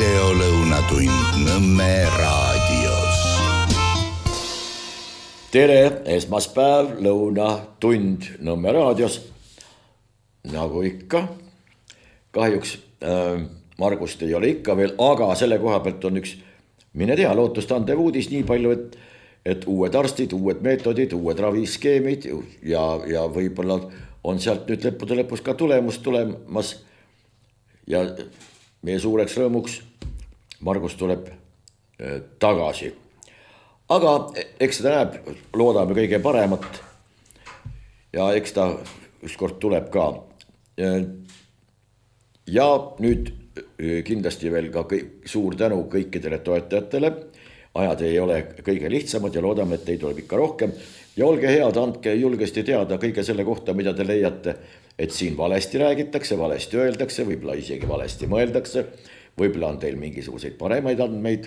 videolõunatund Nõmme raadios. Tere, esmaspäev, lõunatund Nõmme raadios. Nagu ikka, kahjuks Margust ei ole ikka veel, aga selle koha pealt on üks, mine tea, lootustandev uudis nii palju, et uued arstid, uued meetodid, uued raviskeemid ja võib-olla on sealt nüüd lõpus ka tulemas ja meie suureks rõõmuks Margus tuleb tagasi. Aga eks seda näeb, loodame kõige paremat ja eks ta ükskord tuleb ka. Ja nüüd kindlasti veel ka suur tänu kõikidele toetajatele. Ajad ei ole kõige lihtsamad ja loodame, et teid tuleb ikka rohkem. Ja olge head, andke julgesti teada kõige selle kohta, mida te leiate, et siin valesti räägitakse, valesti öeldakse, võib-olla isegi valesti mõeldakse. Võib-olla on teil mingisuguseid paremaid andmeid,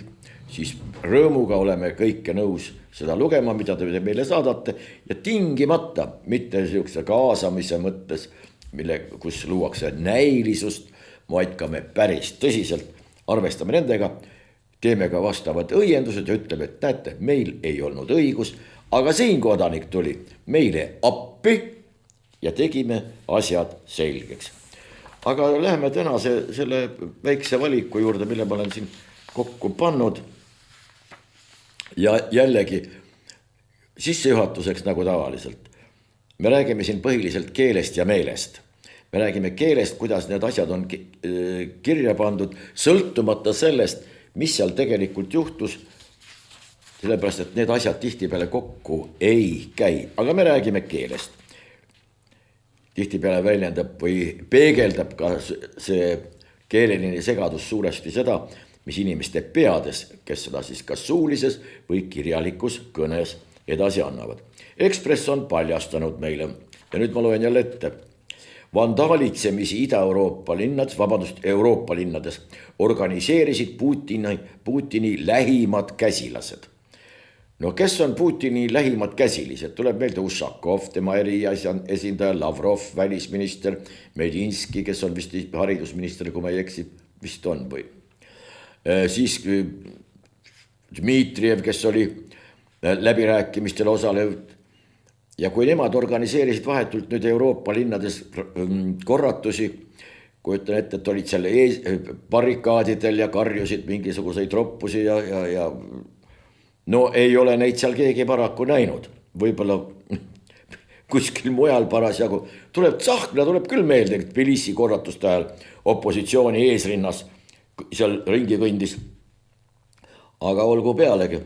siis rõõmuga oleme kõike nõus seda lugema, mida te meile saadate ja tingimata, mitte niisuguse kaasamise mõttes, kus luuakse näilisust, vaid ka me päris tõsiselt arvestame nendega, teeme ka vastavad õiendused ja ütleme, et näete, meil ei olnud õigus, aga siin kodanik tuli meile appi ja tegime asjad selgeks. Aga läheme tänase selle väikse valiku juurde, mille ma olen siin kokku pannud. Ja jällegi sissejuhatuseks nagu tavaliselt. Me räägime siin põhiliselt keelest ja meelest. Me räägime keelest, kuidas need asjad on kirja pandud, sõltumata sellest, mis seal tegelikult juhtus. Sellepärast, et need asjad tihtipeale kokku ei käi. Aga me räägime keelest. Tihtipeale väljendab või peegeldab ka see keeleline segadus suuresti seda, mis inimeste peades, kes seda siis kas suulises või kirjalikus kõnes edasi annavad. Ekspress on paljastanud meile, ja nüüd ma loen jälle ette, vandalitsemisi Ida-Euroopa Euroopa linnades organiseerisid Putini lähimad käsilased. No kes on Putini lähimad käsilised? Tuleb meelde Ušakov, tema eriesindaja, Lavrov, välisminister, Medinski, kes on vist haridusminister, kui ma ei eksi, vist on või. Siis Dmitriev, kes oli läbirääkimistel osalev. Ja kui nemad organiseerisid vahetult nüüd Euroopa linnades korratusi, kui ütlen ette, et olid seal barrikaadidel ja karjusid mingisuguseid roppusi ja no ei ole neid seal keegi paraku näinud. Võib-olla kuskil mujal parasjagu. Tsahkna tuleb küll meelde, et Tbilisi korratuste ajal opositsiooni eesrinnas seal ringi kõndis. Aga olgu pealegi.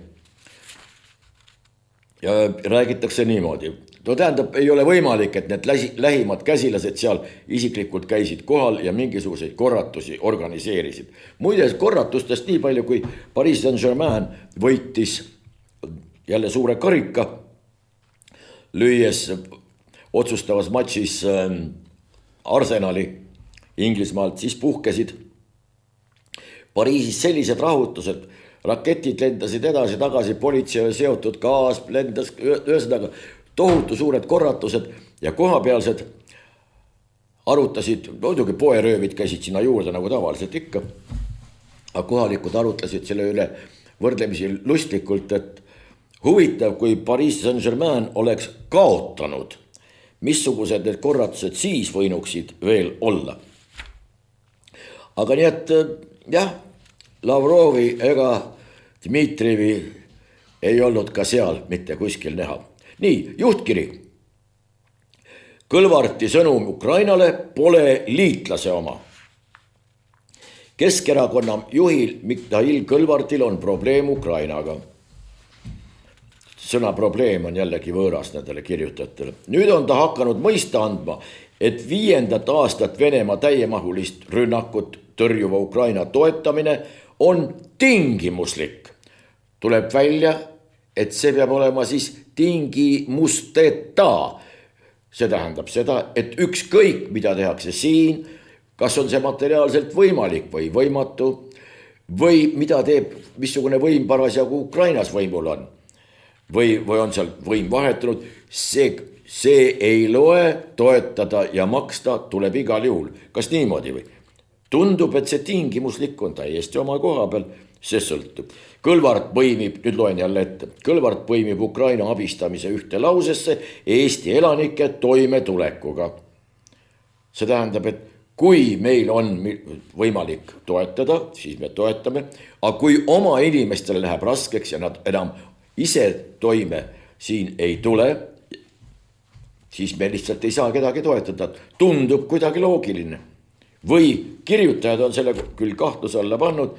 Ja räägitakse niimoodi. No tähendab, ei ole võimalik, et need lähimad käsilased seal isiklikult käisid kohal ja mingisuguseid korratusi organiseerisid. Muide, korratustest nii palju, kui Paris Saint-Germain võitis jälle suure karika, lüües otsustavas matšis Arsenali Inglismaalt, siis puhkesid Pariisis sellised rahutused, raketid lendasid edasi, tagasi, politsei seotud gaas, lendas, ühesõnaga tohutu suured korratused ja kohapealsed arutasid, muidugi poeröövid käisid sinna juurde nagu tavaliselt ikka, aga kohalikud arutlesid selle üle võrdlemisi lustlikult, et huvitav, kui Paris Saint-Germain oleks kaotanud, missugused need korratused siis võinuksid veel olla. Aga nii, et jah, Lavrovi ega Dmitrievi ei olnud ka seal mitte kuskil näha. Nii, juhtkiri. Kõlvarti sõnum Ukrainale pole liitlase oma. Keskerakonna juhil Mihhail Kõlvartil on probleem Ukrainaga. Sõna probleem on jällegi võõras nendele kirjutajatele. Nüüd on ta hakanud mõista andma, et 5. aastat Venemaa täiemahulist rünnakut tõrjuva Ukraina toetamine on tingimuslik. Tuleb välja, et see peab olema siis tingimusteta. See tähendab seda, et ükskõik, mida tehakse siin, kas on see materiaalselt võimalik või võimatu, või mida teeb, missugune võim parasjagu Ukrainas võimul on, või on seal võim vahetunud, see ei loe, toetada ja maksta tuleb igal juhul. Kas niimoodi või? Tundub, et see tingimuslik on täiesti oma koha peal, see sõltub. Kõlvart põimib, nüüd loen jälle ette, Kõlvart põimib Ukraina abistamise ühte lausesse Eesti elanike toimetulekuga. See tähendab, et kui meil on võimalik toetada, siis me toetame, aga kui oma inimestele läheb raskeks ja nad enam ise toime siin ei tule, siis me lihtsalt ei saa kedagi toetada. Tundub kuidagi loogiline. Või kirjutajad on selle küll kahtluse alla pannud,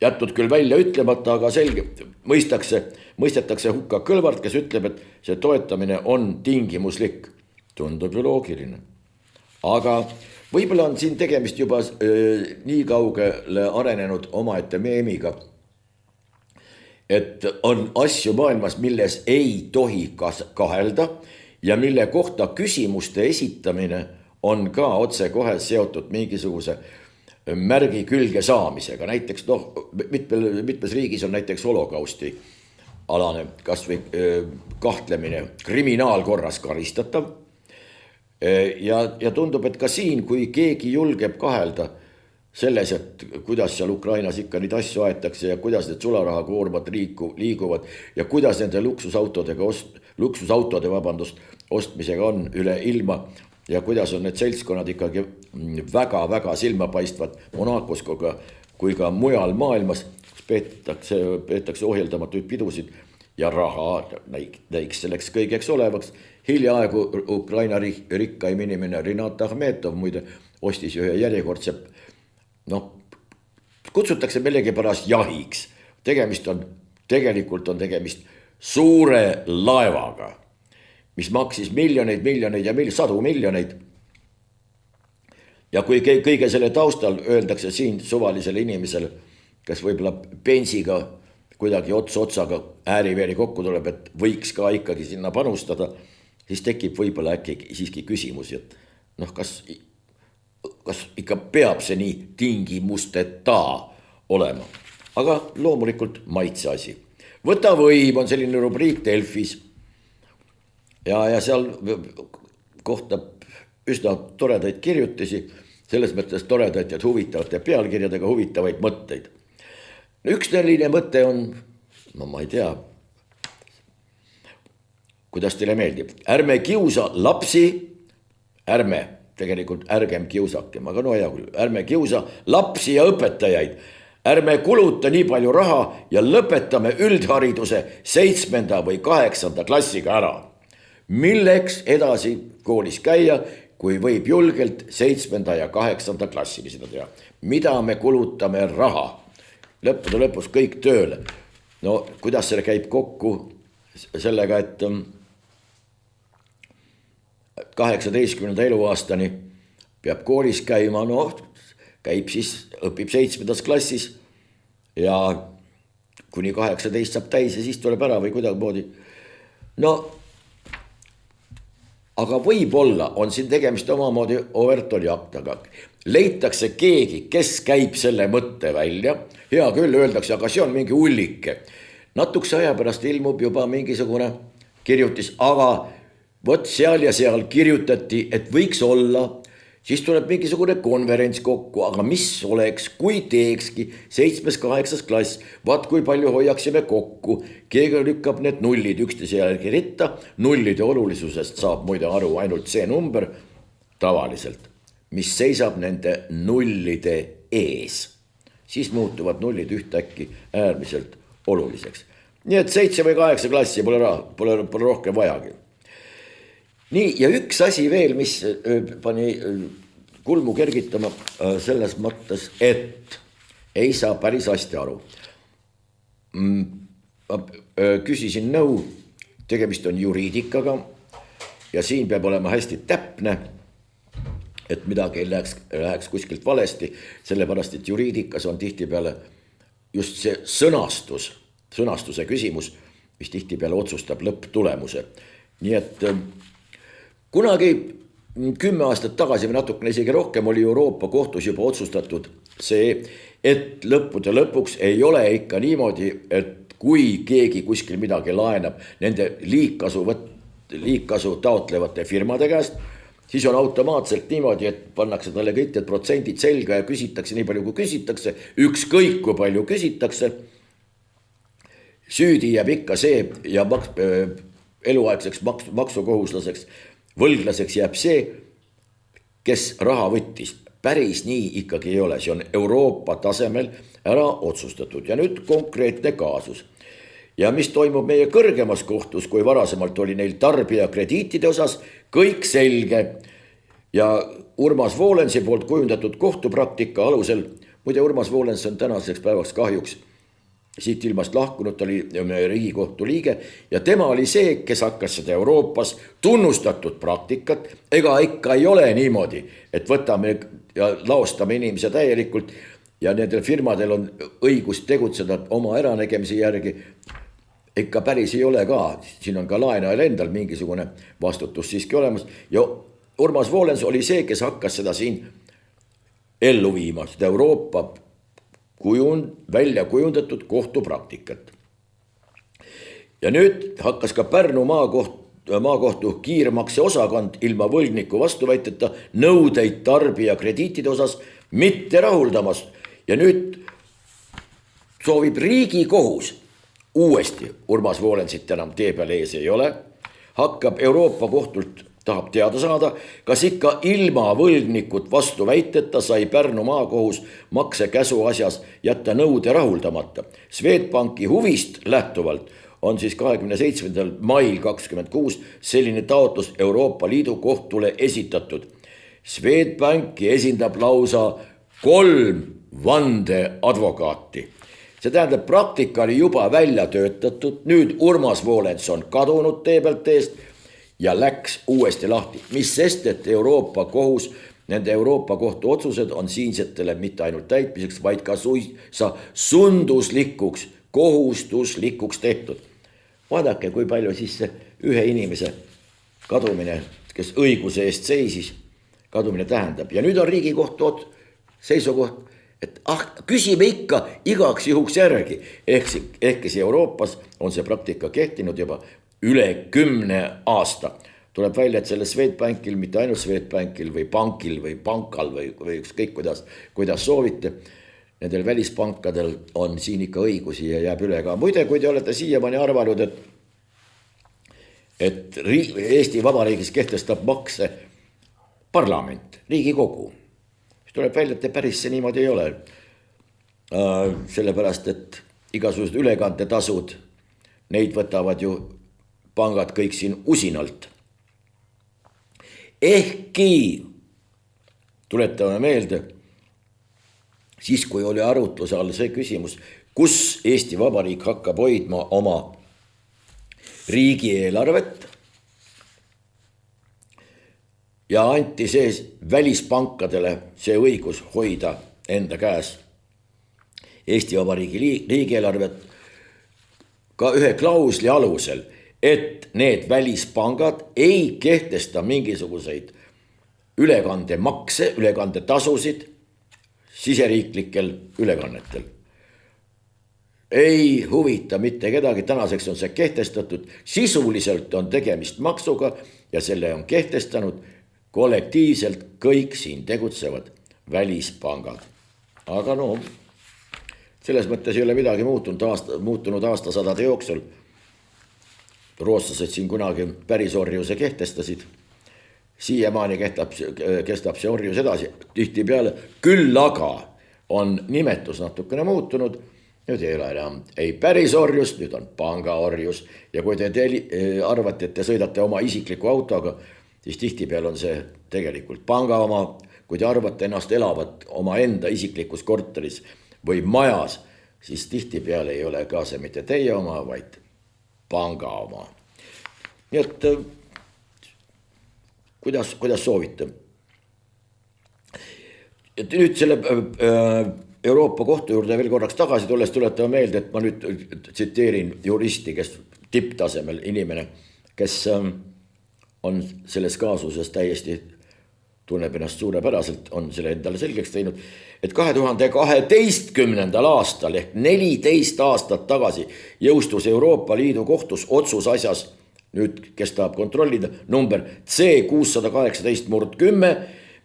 jätnud küll välja ütlemata, aga selge, mõistetakse hukka Kõlvart, kes ütleb, et see toetamine on tingimuslik. Tundub ju loogiline. Aga võib-olla on siin tegemist juba nii kaugele arenenud omaette meemiga, et on asju maailmas, milles ei tohi kahelda ja mille kohta küsimuste esitamine on ka otsekohe seotud mingisuguse märgi külge saamisega. Näiteks mitmes riigis on näiteks holokausti alane kas või kahtlemine kriminaalkorras karistatav. Ja tundub, et ka siin, kui keegi julgeb kahelda selles, et kuidas seal Ukrainas ikka neid asju aetakse ja kuidas need sularahakoormad liiguvad ja kuidas nende luksusautode ostmisega on üle ilma ja kuidas on need seltskonnad ikkagi väga-väga silmapaistvad Monacos kui ka mujal maailmas, peetakse ohjeldamatuid pidusid ja raha näiks selleks kõigeks olevaks. Hiljaaegu Ukraina rikkaim inimene Rinat Ahmetov muide ostis ühe järjekordse, kutsutakse millegipärast jahiks. Tegelikult on tegemist suure laevaga, mis maksis miljoneid ja sadu miljoneid. Ja kui kõige selle taustal öeldakse siin suvalisele inimesele, kes võib-olla bensiga kuidagi otsaga ääriveeri kokku tuleb, et võiks ka ikkagi sinna panustada, siis tekib võib-olla äkki siiski küsimus, et kas ikka peab see nii tingimusteta olema. Aga loomulikult maitse asi. Võta võim on selline rubriik Delfis ja seal kohtab üsna toredaid kirjutisi, selles mõttes toredaid ja huvitavate pealkirjadega huvitavaid mõtteid. Üks selline mõte on, ma ei tea, kuidas teile meeldib. Ärme kiusa lapsi, ärgem kiusakem, aga hea küll, ärme kiusa lapsi ja õpetajaid. Ärme kuluta nii palju raha ja lõpetame üldhariduse 7. või 8. klassiga ära. Milleks edasi koolis käia, kui võib julgelt 7. ja 8. klassini seda teha? Mida me kulutame raha? Lõppude lõpus kõik tööle. Kuidas selle käib kokku sellega, et 18. eluaastani peab koolis käima, käib siis, õpib 7. klassis ja kuni 18 saab täis ja siis tuleb ära või kuidagimoodi. Aga võib-olla on siin tegemist omamoodi overtoli aktaga. Leitakse keegi, kes käib selle mõtte välja. Hea küll, öeldakse, aga see on mingi ullike. Natukese aja pärast ilmub juba mingisugune kirjutis, aga võt seal ja seal kirjutati, et võiks olla. Siis tuleb mingisugune konverents kokku, aga mis oleks, kui teekski 7.-8. klass, vaat kui palju hoiaksime kokku. Keegi lükkab need nullid üksteise järgi ritta, nullide olulisusest saab muide aru ainult see number tavaliselt, mis seisab nende nullide ees. Siis muutuvad nullid ühtäkki äärmiselt oluliseks. Nii et 7 või 8 klassi pole rohkem vajagi. Nii, ja üks asi veel, mis pani kulmu kergitama selles mõttes, et ei saa päris hästi aru. Küsisin nõu, tegemist on juriidikaga ja siin peab olema hästi täpne, et midagi ei läheks kuskilt valesti, sellepärast, et juriidikas on tihtipeale just see sõnastuse küsimus, mis tihtipeale otsustab lõpptulemuse. Nii et kunagi 10 aastat tagasi või natukene isegi rohkem oli Euroopa kohtus juba otsustatud see, et lõppude lõpuks ei ole ikka niimoodi, et kui keegi kuskil midagi laenab nende liigkasu taotlevate firmade käest, siis on automaatselt niimoodi, et pannakse talle kõik need protsendid selga ja küsitakse nii palju, kui küsitakse, ükskõik kui palju küsitakse. Süüdi jääb ikka see ja eluaegseks maksukohuslaseks, võlglaseks jääb see, kes raha võttis. Päris nii ikkagi ei ole, see on Euroopa tasemel ära otsustatud ja nüüd konkreetne kaasus. Ja mis toimub meie kõrgemas kohtus, kui varasemalt oli neil tarbija krediitide osas, kõik selge. Ja Urmas Volensi poolt kujundatud kohtupraktika alusel, muide Urmas Volens on tänaseks päevaks kahjuks siit ilmast lahkunud, ta oli Riigikohtu liige ja tema oli see, kes hakkas seda Euroopas tunnustatud praktikat. Ega ikka ei ole niimoodi, et võtame ja laostame inimese täielikult ja nendel firmadel on õigus tegutseda oma äranägemise järgi. Ikka päris ei ole ka, siin on ka laenajal endal mingisugune vastutus siiski olemas ja Urmas Volens oli see, kes hakkas seda siin ellu viima, seda Euroopa välja kujundatud kohtupraktikat. Ja nüüd hakkas ka Pärnu maakohtu kiirmakse osakond ilma võlgniku vastuväiteta nõudeid tarbija krediitide osas mitte rahuldamas. Ja nüüd soovib Riigikohus uuesti, Urmas Volensit enam tee peal ees ei ole, hakkab Euroopa kohtult tahab teada saada, kas ikka ilma võlgnikut vastuväiteta sai Pärnu maakohus maksekäsu asjas jätta nõude rahuldamata. Swedbanki huvist lähtuvalt on siis 27. mail 26 selline taotlus Euroopa Liidu kohtule esitatud. Swedbanki esindab lausa 3 vandeadvokaati. See tähendab, praktika oli juba välja töötatud, nüüd Urmas Volens on kadunud tee pealt eest ja läks uuesti lahti, mis sest, et Euroopa kohus, nende Euroopa kohtu otsused on siinsetele mitte ainult täitmiseks, vaid ka sunduslikuks, kohustuslikuks tehtud. Vaadake, kui palju siis ühe inimese kadumine, kes õiguse eest seisis, kadumine tähendab. Ja nüüd on Riigikohtu seisukoht, et küsime ikka igaks juhuks järgi. Ehk Euroopas on see praktika kehtinud juba üle 10 aasta. Tuleb välja, et selle Swedbankil, mitte ainult Swedbankil või bankil või pankal või ükskõik kuidas soovite, nendel välispankadel on siin ikka õigusi ja jääb üle ka. Muide, kui te olete siiamaani arvanud, et Eesti Vabariigis kehtestab makse parlament, Riigikogu, siis tuleb välja, et päris see niimoodi ei ole. Sellepärast, et igasugused ülekandetasud, neid võtavad ju pangad kõik siin usinalt. Ehkki tuletame meelde, siis kui oli arutluse all see küsimus, kus Eesti Vabariik hakkab hoidma oma riigieelarvet ja anti see välispankadele see õigus hoida enda käes Eesti Vabariigi riigieelarvet ka ühe klausli alusel, et need välispangad ei kehtesta mingisuguseid ülekandemakse, ülekandetasusid siseriiklikel ülekannetel. Ei huvita mitte kedagi, tänaseks on see kehtestatud, sisuliselt on tegemist maksuga ja selle on kehtestanud kollektiivselt kõik siin tegutsevad välispangad. Aga no, selles mõttes ei ole midagi muutunud aastasadade jooksul. Rootslased siin kunagi pärisorjuse kehtestasid. Siiamaani kestab see orjus edasi. Tihtipeale küll aga on nimetus natukene muutunud. Nüüd ei ole enam ei pärisorjus, nüüd on pangaorjus. Ja kui te arvate, et te sõidate oma isikliku autoga, siis tihtipeale on see tegelikult panga oma. Kui te arvate ennast elavat oma enda isiklikus korteris või majas, siis tihtipeale ei ole ka see mitte teie oma, vaid panga oma. Nii et kuidas soovite. Et nüüd selle Euroopa kohtu juurde veel korraks tagasi tulles tuletame meelde, et ma nüüd tsiteerin juristi, kes tipptasemel inimene, kes on selles kaasuses täiesti tunneb ennast suurepäraselt, on selle endale selgeks teinud, et 2012. aastal ehk 14 aastat tagasi jõustus Euroopa Liidu kohtus otsus asjas nüüd kes tahab kontrollida, number C618/10,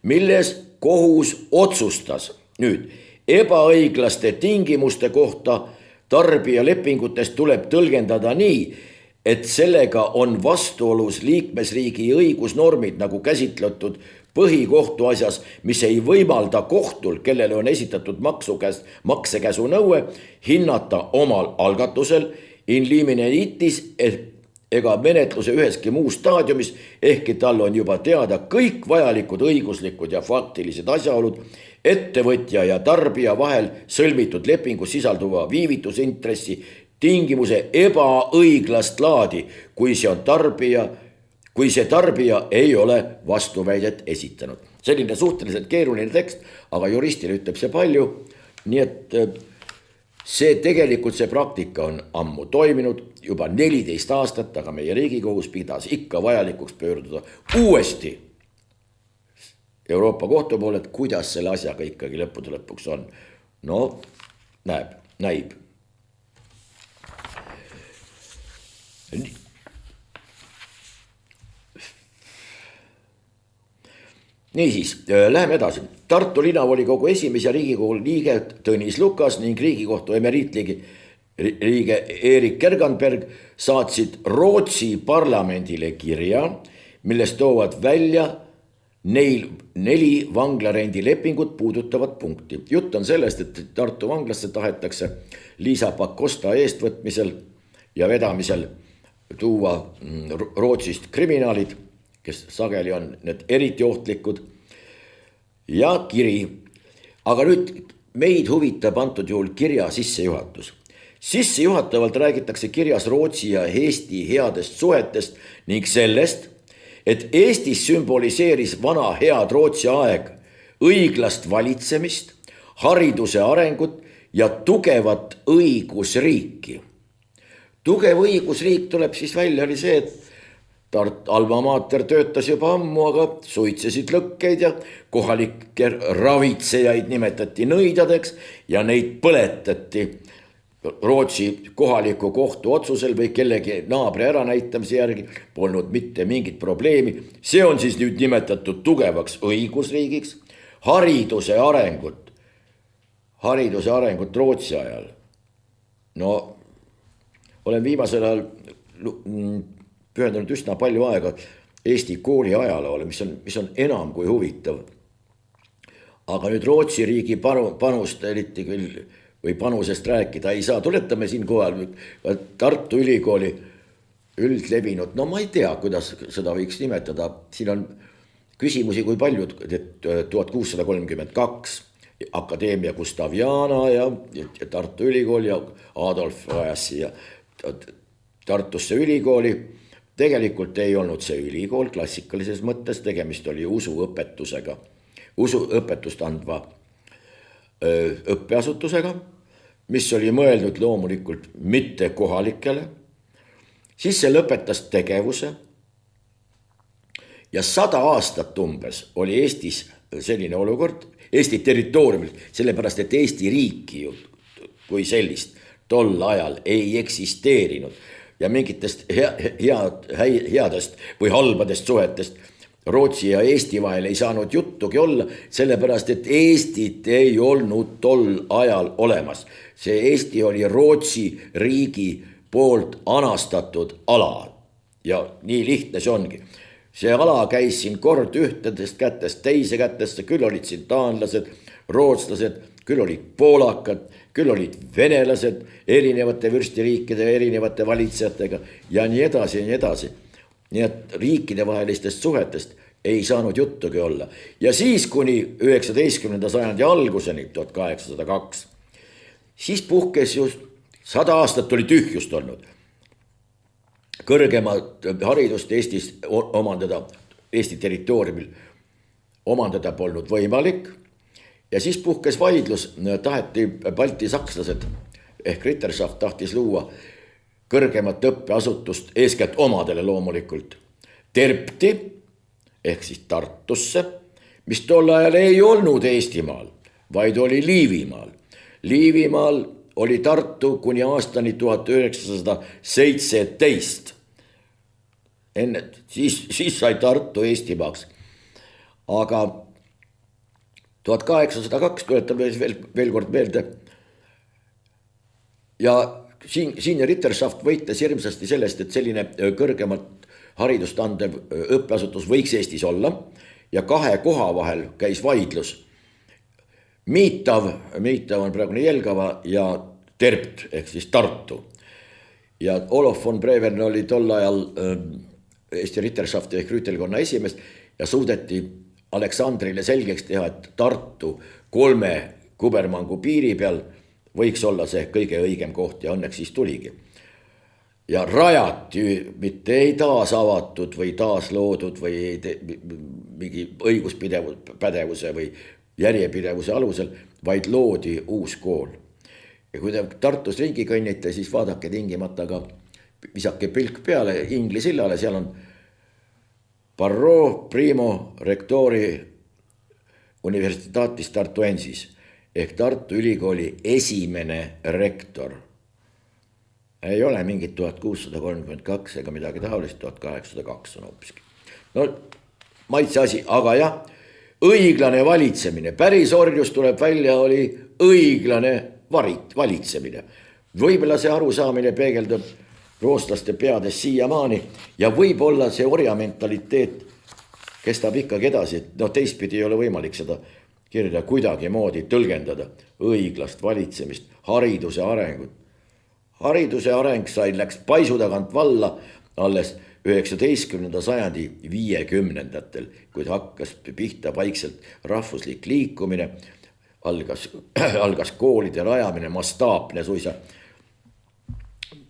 milles kohus otsustas nüüd ebaõiglaste tingimuste kohta tarbijalepingutest tuleb tõlgendada nii, et sellega on vastuolus liikmesriigi õigusnormid nagu käsitletud põhikohtu asjas, mis ei võimalda kohtul, kellele on esitatud maksekäsu nõue, hinnata omal algatusel in limine itis ega menetluse üheski muus staadiumis, ehkki tal on juba teada kõik vajalikud õiguslikud ja faktilised asjaolud ettevõtja ja tarbija vahel sõlmitud lepingus sisalduva viivitusintressi tingimuse ebaõiglast laadi, kui see tarbija ei ole vastuväidet esitanud. Selline suhteliselt keeruline tekst, aga juristile ütleb see palju, nii et see praktika on ammu toiminud juba 14 aastat, aga meie Riigikohus pidas ikka vajalikuks pöörduda uuesti Euroopa kohtu poole, et kuidas selle asjaga ikkagi lõppude lõpuks on. No näib. Niisiis, läheme edasi. Tartu linnavolikogu esimees ja Riigikogu liige Tõnis Lukas ning Riigikohtu emeriitliige Erik Kerganberg saatsid Rootsi parlamendile kirja, milles toovad välja 4 vanglarendi lepingut puudutavat punkti. Jutt on sellest, et Tartu vanglasse tahetakse Liisa Pakosta eestvõtmisel ja vedamisel tuua Rootsist kriminaalid, kes sageli on need eriti ohtlikud, ja kiri. Aga nüüd meid huvitab antud juhul kirja sissejuhatus. Sissejuhatavalt räägitakse kirjas Rootsi ja Eesti headest suhetest ning sellest, et Eestis sümboliseeris vana head Rootsi aeg õiglast valitsemist, hariduse arengut ja tugevat õigusriiki. Tugev õigusriik tuleb siis välja, oli see, et Alma Mater töötas juba ammu, aga suitsesid lõkkeid ja kohalikke ravitsejaid nimetati nõidadeks ja neid põletati Rootsi kohaliku kohtu otsusel või kellegi naabri äranäitamise järgi, polnud mitte mingit probleemi. See on siis nüüd nimetatud tugevaks õigusriigiks. Hariduse arengut Rootsi ajal. No, olen viimasel ajal pühendanud üsna palju aega Eesti kooli ajaloole, mis on enam kui huvitav. Aga nüüd Rootsi riigi panust eriti küll või panusest rääkida ei saa. Tuletame siin kohal Tartu Ülikooli üldlevinud, no ma ei tea, kuidas seda võiks nimetada. Siin on küsimusi kui palju, 1632 Akadeemia Gustaviana ja Tartu Ülikool ja Adolf vajas siia Tartusse ülikooli. Tegelikult ei olnud see ülikool klassikalises mõttes, tegemist oli usuõpetust andva õppeasutusega, mis oli mõeldud loomulikult mitte kohalikele. Siis see lõpetas tegevuse ja 100 aastat umbes oli Eestis selline olukord, Eesti territooriumil, sellepärast et Eesti riiki kui sellist tol ajal ei eksisteerinud ja mingitest headest või halbadest suhetest Rootsi ja Eesti vahel ei saanud juttugi olla, sellepärast et Eestit ei olnud tol ajal olemas. See Eesti oli Rootsi riigi poolt anastatud ala ja nii lihtne see ongi. See ala käis siin kord ühtedest kätest teise kätesse, küll olid siin taanlased, rootslased, küll olid poolakad, küll olid venelased erinevate vürstiriikide ja erinevate valitsejatega ja nii edasi ja nii edasi. Nii et riikide vahelistest suhetest ei saanud juttugi olla. Ja siis kuni 19. sajandi alguseni, 1802, siis puhkes just 100 aastat oli tühjust olnud. Kõrgemat haridust Eestis omandada, Eesti territooriumil omandada polnud võimalik. Ja siis puhkes vaidlus, taheti Balti sakslased ehk Ritterschaft tahtis luua kõrgemat õppeasutust, eeskätt omadele loomulikult, Terpti ehk siis Tartusse, mis tol ajal ei olnud Eestimaal, vaid oli Liivimaal. Liivimaal oli Tartu kuni aastani 1917. enne, siis sai Tartu Eestimaaks. Aga 1802 tuletab veel kord meelde. Ja siin Ritterschaft võitles hirmsasti sellest, et selline kõrgemat haridust andev õppeasutus võiks Eestis olla. Ja 2 koha vahel käis vaidlus. Miitav on praegune Jelgava ja Terpt ehk siis Tartu. Ja Olof von Brevern oli tol ajal Eesti Ritterschafti ehk rüütelkonna esimees ja suudeti Aleksandrile selgeks teha, et Tartu 3 kubermangu piiri peal võiks olla see kõige õigem koht ja õnneks siis tuligi. Ja rajati mitte ei taas avatud või taas loodud või mingi õiguspädevuse või järjepidevuse alusel, vaid loodi uus kool. Ja kui te Tartus ringi kõnnite, siis vaadake tingimata ka visake pilk peale Ingli sillale, seal on Barreau Primo Rectori Universitatis Tartuensis ehk Tartu Ülikooli esimene rektor. Ei ole mingit 1632 ega midagi taolist, 1802 on hoopiski. No maitse asi, aga jah, õiglane valitsemine, päris orjus tuleb välja, oli õiglane valitsemine. Võib-olla see arusaamine peegeldub rootslaste peades siiamaani ja võib-olla see orja mentaliteet kestab ikkagi edasi, et teistpidi ei ole võimalik seda kirja kuidagi moodi tõlgendada. Õiglast valitsemist, hariduse arengut. Hariduse areng läks paisu tagant valla alles 19. sajandi 50-ndatel, kuid hakkas pihta vaikselt rahvuslik liikumine, algas koolide rajamine, mastaapne suisa,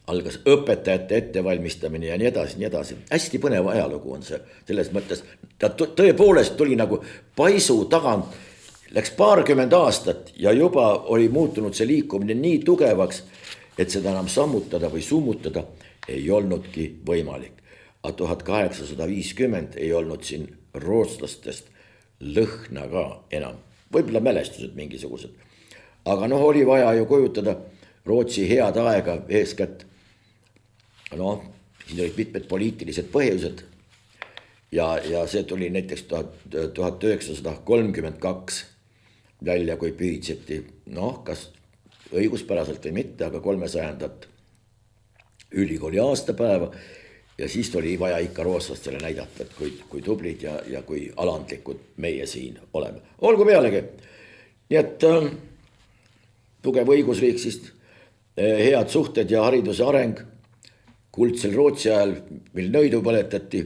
algas õpetajate ettevalmistamine ja nii edasi, nii edasi. Hästi põnev ajalugu on see, selles mõttes, ta tõepoolest tuli nagu paisu tagant, läks 20 aastat ja juba oli muutunud see liikumine nii tugevaks, et seda enam sammutada või summutada ei olnudki võimalik. Aga 1850 ei olnud siin rootslastest lõhna ka enam. Võib-olla mälestused mingisugused. Aga oli vaja ju kujutada Rootsi head aega eeskätt. Siin olid mitmed poliitilised põhjused. Ja see tuli näiteks 1932 välja, kui pühitseti, kas õiguspäraselt või mitte, aga 300. ülikooli aastapäeva. Ja siis oli vaja ikka rootslastele näidata, et kui tublid ja kui alandlikud meie siin oleme. Olgu pealegi. Nii et tugev õigusriik, siis head suhted ja hariduse areng kuldsel Rootsi ajal, mil nõidu põletati,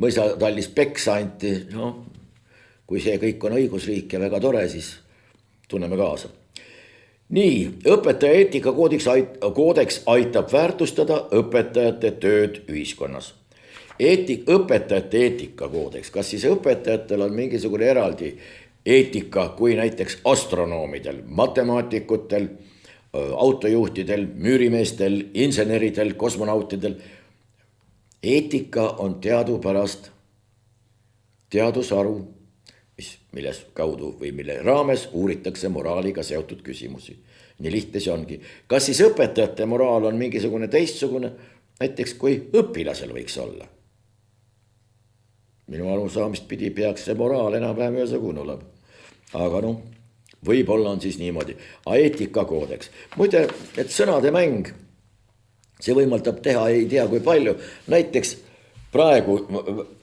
mõisatallis peksa anti. Kui see kõik on õigusriik ja väga tore, siis tunneme kaasa. Nii, õpetaja eetikakoodeks aitab väärtustada õpetajate tööd ühiskonnas. Õpetajate eetikakoodeks, kas siis õpetajatel on mingisugune eraldi eetika kui näiteks astronoomidel, matemaatikutel, autojuhtidel, müürimeestel, inseneridel, kosmonautidel. Eetika on teadupärast teadusaru, milles kaudu või mille raames uuritakse moraaliga seotud küsimusi. Nii lihtne see ongi. Kas siis õpetajate moraal on mingisugune teistsugune, näiteks kui õpilasel võiks olla? Minu arusaamist pidi peaks see moraal enam-vähem ühesugune olema. Aga võib-olla on siis niimoodi. Eetikakoodeks. Muide, et sõnade mäng, see võimaldab teha ei tea kui palju. Näiteks praegu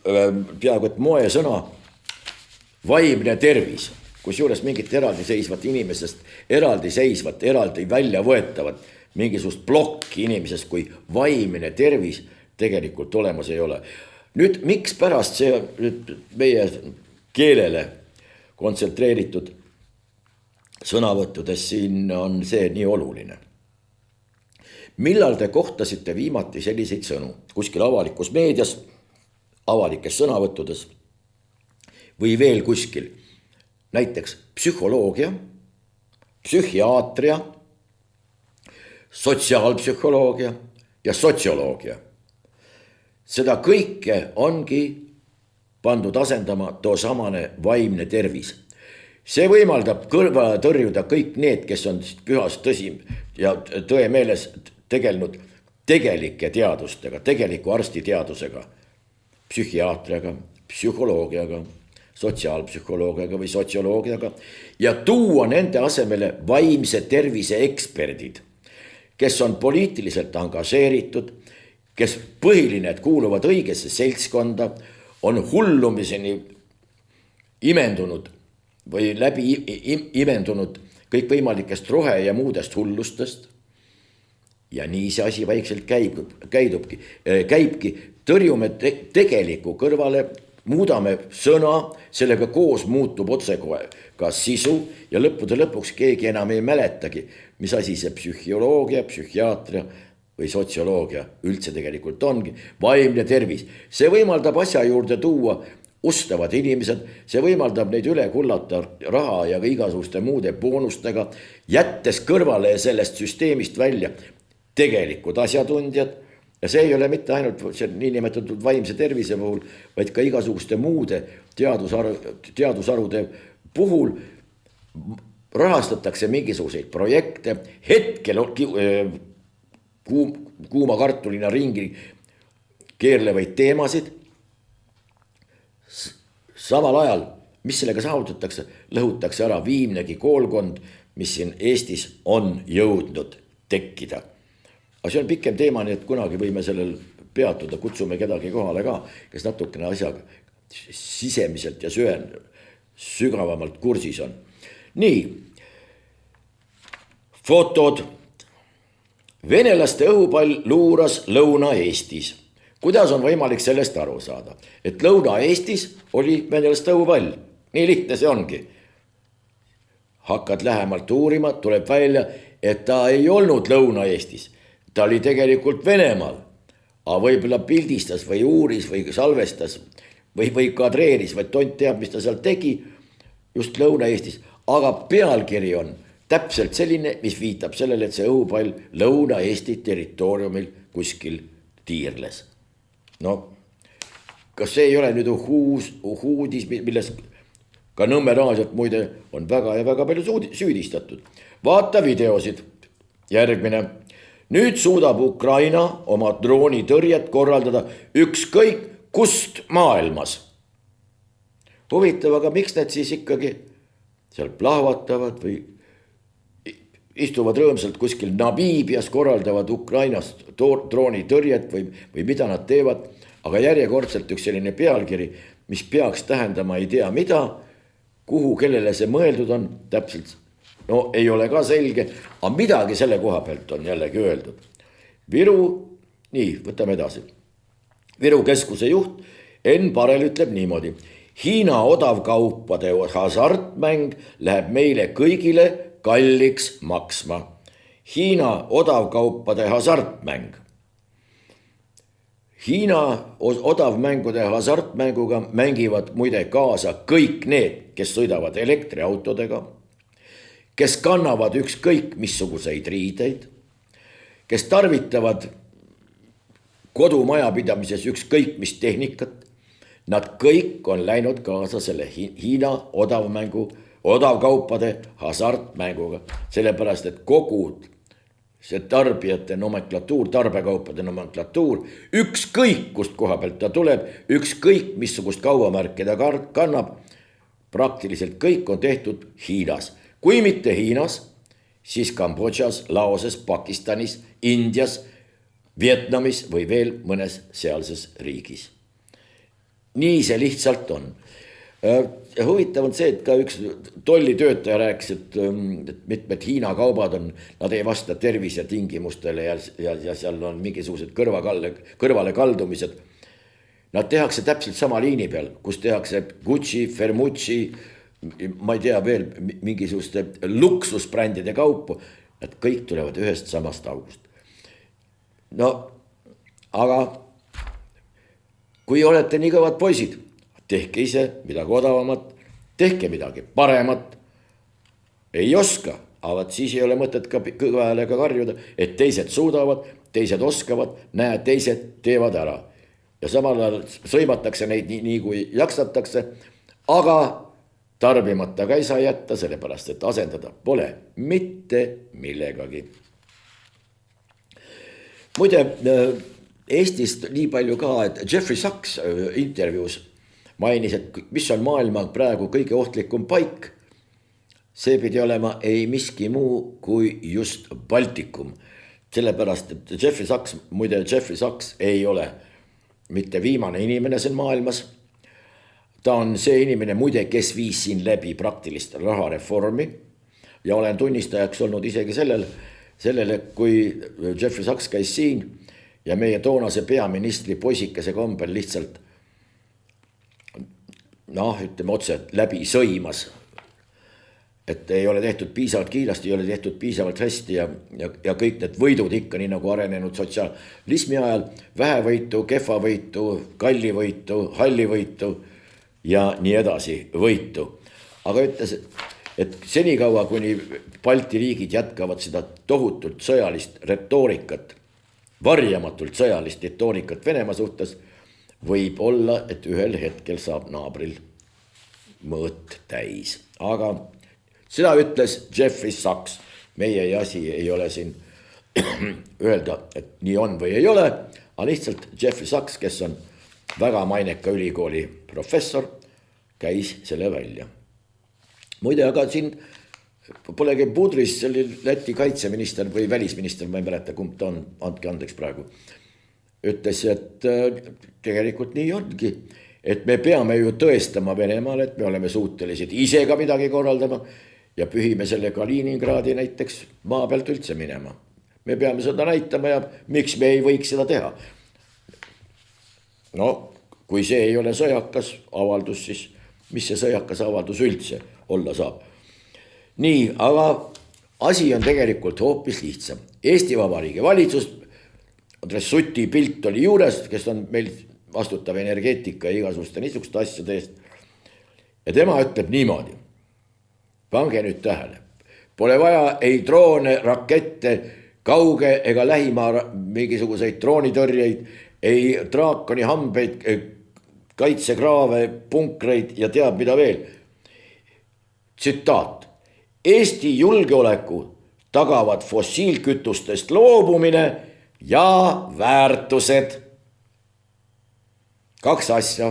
peaaegu et moesõna vaimne tervis, kus juures mingit eraldiseisvat inimesest, eraldi välja võetavat mingisugust plokki inimesest kui vaimne tervis tegelikult olemas ei ole. Nüüd, miks pärast see meie keelele kontsentreeritud sõnavõttudes siin on see nii oluline? Millal te kohtasite viimati selliseid sõnu kuskil avalikus meedias, avalikes sõnavõttudes või veel kuskil? Näiteks psühholoogia, psühhiaatria, sotsiaalpsühholoogia ja sotsioloogia. Seda kõike ongi pandud asendama toosamane vaimne tervis. See võimaldab kõrvale tõrjuda kõik need, kes on pühas tõsi ja tõe meeles tegelenud tegelike teadustega, tegeliku arstiteadusega, psühhiaatriaga, psühholoogiaga, sotsiaalpsühholoogiaga või sotsioloogiaga ja tuua nende asemele vaimse tervise eksperdid, kes on poliitiliselt angažeeritud, kes põhiline, et kuuluvad õigesse seltskonda, on hullumiseni imendunud või läbi imendunud kõikvõimalikest rohe ja muudest hullustest. Ja nii see asi vaikselt käibki, tõrjume tegeliku kõrvale, muudame sõna, sellega koos muutub otsekohe ka sisu ja lõppude lõpuks keegi enam ei mäletagi, mis asi see psühholoogia, psühhiaatria või sotsioloogia üldse tegelikult ongi. Vaimne tervis, see võimaldab asja juurde tuua ustavad inimesed, see võimaldab neid üle kullata raha ja igasuguste muude boonustega, jättes kõrvale sellest süsteemist välja tegelikud asjatundjad. Ja see ei ole mitte ainult see niinimetatud vaimse tervise puhul, vaid ka igasuguste muude teadusharude puhul rahastatakse mingisuguseid projekte, hetkel kuuma kartulina ringi keerlevaid teemasid. Samal ajal, mis sellega saavutatakse, lõhutakse ära viimnegi koolkond, mis siin Eestis on jõudnud tekkida. Aga see on pikem teema, nii et kunagi võime sellel peatuda, kutsume kedagi kohale ka, kes natukene asjaga sisemiselt ja sügavamalt kursis on. Nii, fotod. Venelaste õhupall luuras Lõuna-Eestis. Kuidas on võimalik sellest aru saada? Et Lõuna-Eestis oli venelaste õhupall. Nii lihtne see ongi. Hakkad lähemalt uurima, tuleb välja, et ta ei olnud Lõuna-Eestis. Ta oli tegelikult Venemaal, aga võib-olla pildistas või uuris või salvestas või kadreeris või tont teab, mis ta seal tegi just Lõuna-Eestis. Aga pealkiri on täpselt selline, mis viitab sellele, et see õhupall Lõuna-Eesti territooriumil kuskil tiirles. No, kas see ei ole nüüd uudis, milles ka Nõmme raadiot muide on väga ja väga palju süüdistatud. Vaata videosid. Järgmine. Nüüd suudab Ukraina oma droonitõrjet korraldada ükskõik kust maailmas. Huvitav, aga miks need siis ikkagi seal plahvatavad või istuvad rõõmsalt kuskil Namiibias, korraldavad Ukrainast droonitõrjet või mida nad teevad, aga järjekordselt üks selline pealkiri, mis peaks tähendama ei tea mida, kuhu, kellele see mõeldud on, täpselt, no ei ole ka selge, aga midagi selle koha pealt on jällegi öeldud. Viru, nii, võtame edasi. Viru keskuse juht Enn Parel ütleb niimoodi. Hiina odavkaupade hasartmäng läheb meile kõigile kalliks maksma. Hiina odavkaupade hasartmäng. Hiina odavmängude hasartmänguga mängivad muide kaasa kõik need, kes sõidavad elektriautodega, kes kannavad ükskõik missuguseid riideid, kes tarvitavad kodumajapidamises ükskõik mis tehnikat. Nad kõik on läinud kaasa selle Hiina odavkaupade hasartmänguga, sellepärast et kogu see tarbijate nomenklatuur, tarbekaupade nomenklatuur, ükskõik kust koha pealt ta tuleb, ükskõik missugust kaubamärki ta kannab, praktiliselt kõik on tehtud Hiinas. Kui mitte Hiinas, siis Kambodžas, Laoses, Pakistanis, Indias, Vietnamis või veel mõnes sealses riigis. Nii see lihtsalt on. Huvitav on see, et ka üks tollitöötaja rääkis, et mitmed Hiina kaubad on, nad ei vasta tervisetingimustele ja seal on mingisugused kõrvale kaldumised. Nad tehakse täpselt sama liini peal, kus tehakse Gucci, Fermucci, ma ei tea veel mingisuguste luksusbrändide kaupu. Nad kõik tulevad ühest samast august. No, aga kui olete nii kõvad poisid, tehke ise midagi odavamat, tehke midagi paremat. Ei oska, aga siis ei ole mõtet ka kõva häälega karjuda, et teised suudavad, teised oskavad, näe, teised teevad ära. Ja samal ajal sõimatakse neid nii kui jaksatakse, aga tarbimata ka ei saa jätta, sellepärast et asendada pole mitte millegagi. muide, Eestist nii palju ka, et Jeffrey Sachs intervjuus mainis, et mis on maailma praegu kõige ohtlikum paik. See pidi olema ei miski muu kui just Baltikum. Sellepärast, et Jeffrey Sachs ei ole mitte viimane inimene siin maailmas. Ta on see inimene muide, kes viis siin läbi praktilist rahareformi ja olen tunnistajaks olnud isegi sellele, kui Jeffrey Sachs käis siin ja meie toonase peaministri poisikese kombel lihtsalt ütleme otse läbi sõimas. Et ei ole tehtud piisavalt kiiresti, ei ole tehtud piisavalt hästi ja kõik need võidud ikka nii nagu arenenud sotsialismi ajal, vähevõitu, kehvavõitu, kallivõitu, hallivõitu ja nii edasi võitu. Aga ütles, et senikaua, kuni Balti riigid jätkavad seda tohutult sõjalist retoorikat, varjamatult sõjalist retoorikat Venemaa suhtes, võib olla, et ühel hetkel saab naabril mõõt täis. Aga seda ütles Jeffrey Sachs. Meie asi ei ole siin öelda, et nii on või ei ole, aga lihtsalt Jeffrey Sachs, kes on väga maineka ülikooli professor, käis selle välja. Muide, aga siin polegi Budris, see oli Läti kaitseminister või välisminister, ma ei mäleta, kumb ta on, andke andeks praegu, ütles, et tegelikult nii ongi, et me peame ju tõestama Venemaal, et me oleme suutelised ise ka midagi korraldama ja pühime selle Kaliningradi näiteks maa pealt üldse minema. Me peame seda näitama ja miks me ei võiks seda teha. No, kui see ei ole sõjakas avaldus, siis mis see sõjakas avaldus üldse olla saab. Nii, aga asi on tegelikult hoopis lihtsam. Eesti Vabariigi valitsus, Andres Suti pilt oli juures, kes on meil vastutav energeetika ja igasuguste niisuguste asjade eest. Ja tema ütleb niimoodi. Pange nüüd tähele. Pole vaja ei droone, rakette, kauge ega lähimaa mingisuguseid droonitõrjeid, ei draakoni hambeid, kaitsekraave, punkreid ja teab mida veel. Tsitaat. Eesti julgeoleku tagavad fossiilkütustest loobumine ja väärtused. Kaks asja.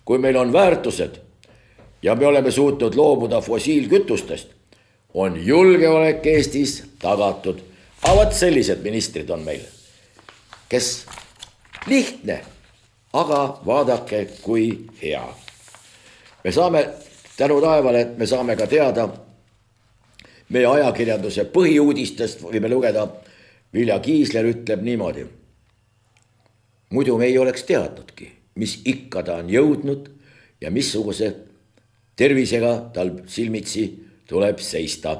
Kui meil on väärtused ja me oleme suutnud loobuda fossiilkütustest, on julgeolek Eestis tagatud. Avad sellised ministrid on meil, kes lihtne, aga vaadake kui hea. Me saame tänu taevale, et me saame ka teada meie ajakirjanduse põhiuudistest, võime lugeda, Vilja Kiisler ütleb niimoodi. Muidu me ei oleks teadnudki, mis ikka ta on jõudnud ja missuguse tervisega tal silmitsi tuleb seista.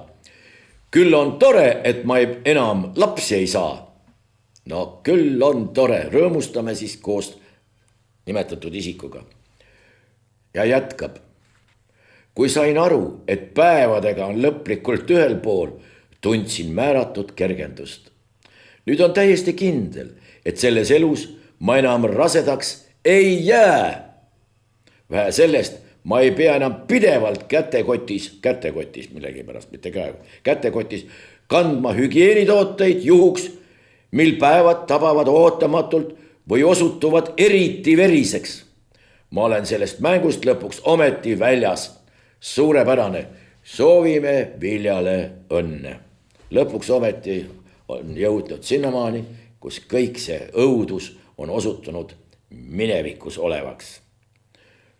Küll on tore, et ma enam lapsi ei saa. No küll on tore, rõõmustame siis koos nimetatud isikuga. Ja jätkab. Kui sain aru, et päevadega on lõplikult ühel pool, tundsin määratud kergendust. Nüüd on täiesti kindel, et selles elus ma enam rasedaks ei jää. Vähe sellest, ma ei pea enam pidevalt kätekotis millegi pärast, mitte kätekotis, kandma hügieenitooteid juhuks, mil päevad tabavad ootamatult või osutuvad eriti veriseks. Ma olen sellest mängust lõpuks ometi väljas. Suurepärane, soovime Viljale õnne. Lõpuks ometi on jõudnud sinnamaani, kus kõik see õudus on osutunud minevikus olevaks.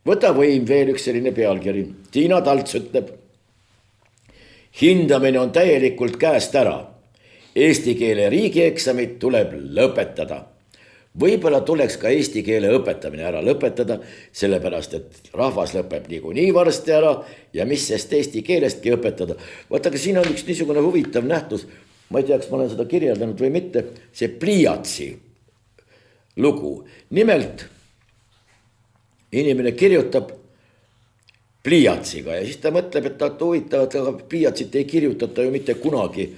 Võta võim veel üks selline pealkiri. Tiina Talts ütleb. Hindamine on täielikult käest ära. Eesti keele riigieksamid tuleb lõpetada. Võib-olla tuleks ka eesti keele õpetamine ära lõpetada, sellepärast, et rahvas lõpeb niikuinii varsti ära ja mis sest eesti keelestki õpetada. Vaata, aga siin on üks niisugune huvitav nähtus, ma ei tea, kas ma olen seda kirjeldanud või mitte, see pliiatsi lugu. Nimelt, inimene kirjutab pliiatsiga ja siis ta mõtleb, et huvitavat, aga pliiatsit ei kirjutata ju mitte kunagi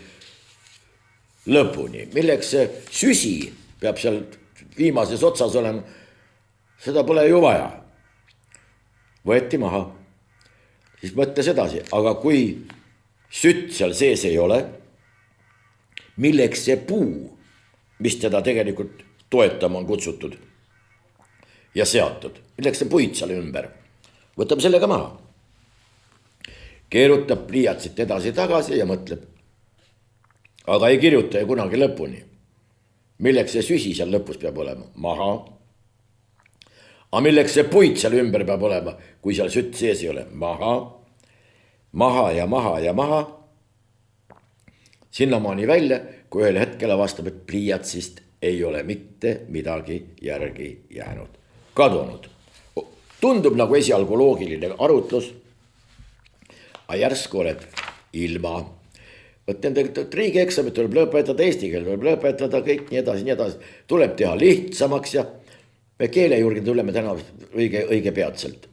lõpuni. Milleks see süsi peab seal viimases otsas olema, seda pole ju vaja. Võeti maha. Siis mõtles edasi, aga kui sütt seal sees ei ole, milleks see puu, mis teda tegelikult toetama on kutsutud ja seatud. Milleks see puit seal ümber? Võtab selle ka maha. Keerutab pliiatsit edasi-tagasi ja mõtleb. Aga ei kirjuta ju kunagi lõpuni. Milleks see süsi seal lõpus peab olema? Maha. Aga milleks see puit seal ümber peab olema, kui seal sütt sees ei ole? Maha. Maha ja maha ja maha. Sinnamaani välja, kui ühel hetkel avastab, et pliiatsist ei ole mitte midagi järgi jäänud. Kadunud. Tundub nagu esialgu loogiline arutlus, aga järsku oled ilma. Võt nende riigieksamit tuleb lõpetada, eesti keel tuleb lõpetada, kõik nii edasi. Tuleb teha lihtsamaks ja me keele juurde tuleme täna õige peatselt.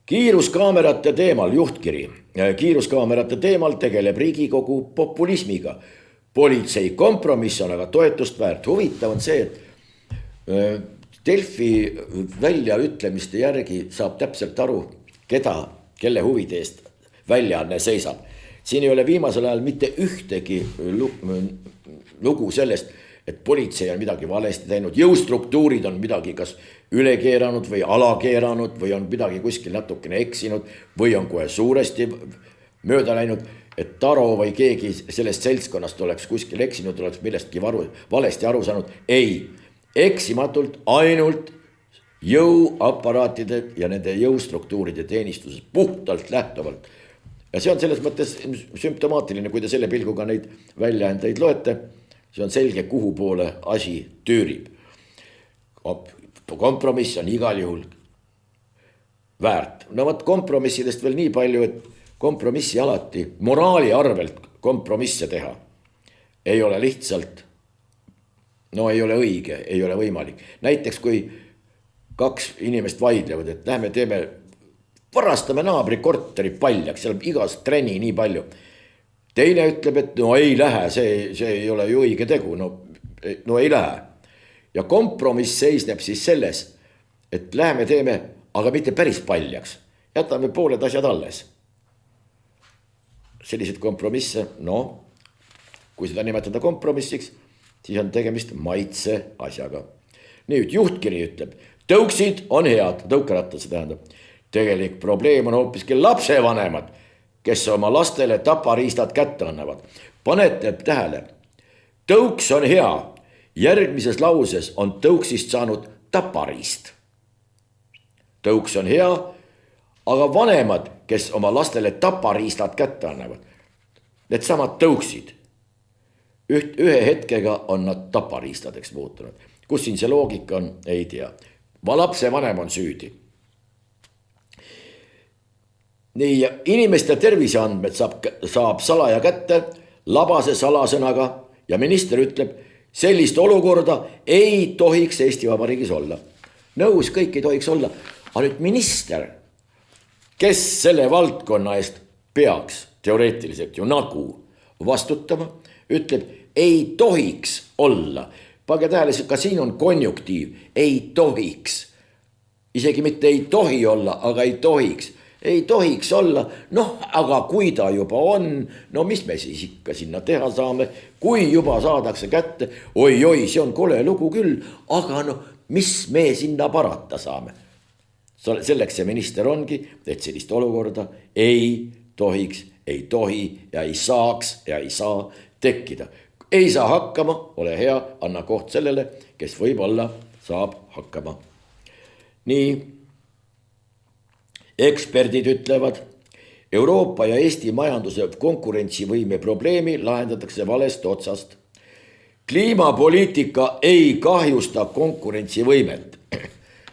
Kiiruskaamerate teemal juhtkiri. Kiiruskaamerate teemal tegeleb Riigikogu populismiga. Politsei kompromiss on aga toetust väärt. Huvitav on see, et Delfi väljaütlemiste järgi saab täpselt aru, kelle huvide eest väljaanne seisab. Siin ei ole viimasel ajal mitte ühtegi lugu sellest, et politsei on midagi valesti teinud. Jõustruktuurid on midagi kas üle keeranud või ala keeranud või on midagi kuskil natukene eksinud või on kohe suuresti mööda läinud, et Taro või keegi sellest seltskonnast oleks kuskil eksinud, oleks millestki valesti aru saanud. Ei, eksimatult ainult jõuaparaatide ja nende jõustruktuuride teenistuses puhtalt lähtuvalt. Ja see on selles mõttes sümptomaatiline, kui te selle pilguga neid väljaandeid loete. See on selge, kuhu poole asi tüürib. Kompromiss on igal juhul väärt. No võt kompromissidest veel nii palju, et kompromissi alati moraali arvelt kompromisse teha ei ole lihtsalt, no ei ole õige, ei ole võimalik. Näiteks kui kaks inimest vaidlevad, et lähme teeme, varastame naabri korteri paljaks, seal igas trenni nii palju. Teine ütleb, et no ei lähe, see ei ole ju õige tegu, no ei lähe. Ja kompromiss seisneb siis selles, et läheme teeme, aga mitte päris paljaks. Jätame pooled asjad alles. Sellised kompromisse, kui seda nimetada kompromissiks, siis on tegemist maitse asjaga. Nüüd juhtkiri ütleb, tõuksid on head, tõukarattad see tähendab. Tegelik probleem on hoopiski lapsevanemad, kes oma lastele tapariistad kätte annavad. Panete tähele, tõuks on hea, järgmises lauses on tõuksist saanud tapariist. Tõuks on hea, aga vanemad, kes oma lastele tapariistad kätte annavad, need samad tõuksid. Ühe hetkega on nad tapariistadeks muutunud. Kus siin see loogika on, ei tea. Lapse vanem on süüdi. Nii, inimeste terviseandmed saab salaja kätte labase salasõnaga ja minister ütleb, sellist olukorda ei tohiks Eesti Vabariigis olla. Nõus, kõik ei tohiks olla. Aga nüüd minister, kes selle valdkonna eest peaks teoreetiliselt ju nagu vastutama, ütleb, ei tohiks olla. Pange tähele, ka siin on konjunktiiv, ei tohiks. Isegi mitte ei tohi olla, aga ei tohiks. Ei tohiks olla, aga kui ta juba on, mis me siis ikka sinna teha saame, kui juba saadakse kätte, oi, see on kole lugu küll, aga mis me sinna parata saame. Selleks see minister ongi, et sellist olukorda ei tohiks, ei tohi ja ei saaks ja ei saa tekkida. Ei saa hakkama, ole hea, anna koht sellele, kes võib-olla saab hakkama. Nii. Eksperdid ütlevad, Euroopa ja Eesti majanduse konkurentsivõime probleemi lahendatakse valest otsast. Kliimapoliitika ei kahjusta konkurentsivõimet.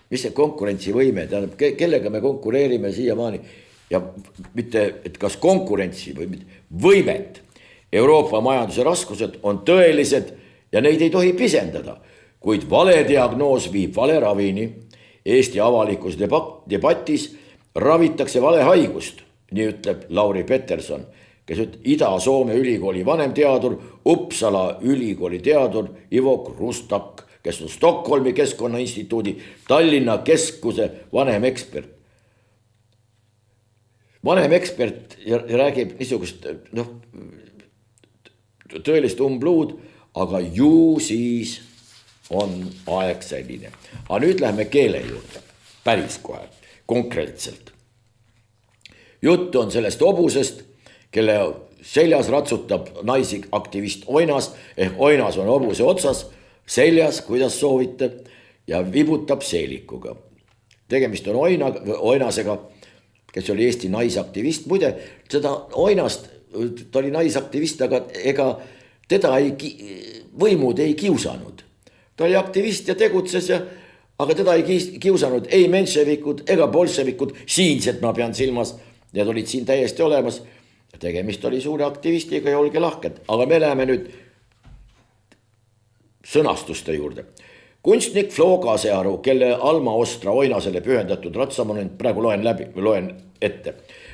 Mis see konkurentsivõime, tähendab, kellega me konkureerime siiamaani ja mitte, et kas konkurentsi või võimet. Euroopa majanduse raskused on tõelised ja neid ei tohi pisendada, kuid vale diagnoos viib vale ravini. Eesti avalikus debatis ravitakse vale haigust, nii ütleb Lauri Peterson, kes Ida-Soome ülikooli vanemteadur, Uppsala ülikooli teadur Ivo Krustak, kes on Stockholmi Keskkonnainstituudi Tallinna keskuse vanem ekspert. Vanem ekspert räägib niisugust tõelist umbluud, aga ju siis on aeg selline. Aga nüüd läheme keele juurde, päris kohe, konkreetselt. Jutt on sellest hobusest, kelle seljas ratsutab naisaktivist Oinas, ehk Oinas on hobuse otsas, seljas, kuidas soovite, ja vibutab seelikuga. Tegemist on Oinasega, kes oli Eesti naisaktivist. Muide, seda Oinast, ta oli naisaktivist, aga ega teda võimud ei kiusanud. Ta oli aktivist ja tegutses, aga teda ei kiusanud ei menševikud ega bolševikud, siinsed ma pean silmas, need olid siin täiesti olemas. Tegemist oli suure aktivistiga ja olge lahked, aga me läheme nüüd sõnastuste juurde. Kunstnik Flo Kasearu, kelle Alma Ostra Oinasele pühendatud ratsamonument, praegu loen ette.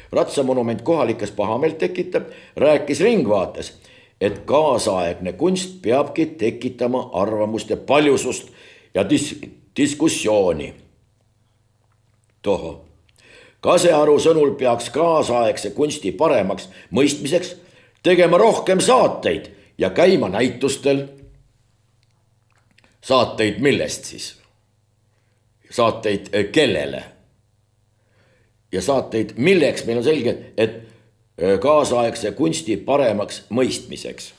Ratsamonument kohalikes pahameelt tekitab, rääkis Ringvaates, et kaasaegne kunst peabki tekitama arvamuste paljusust ja diskussiooni. Toho. Kasearu sõnul peaks kaasaegse kunsti paremaks mõistmiseks tegema rohkem saateid ja käima näitustel. Saateid millest siis? Saateid kellele? Ja saateid milleks? Meil on selge, et kaasaegse kunsti paremaks mõistmiseks.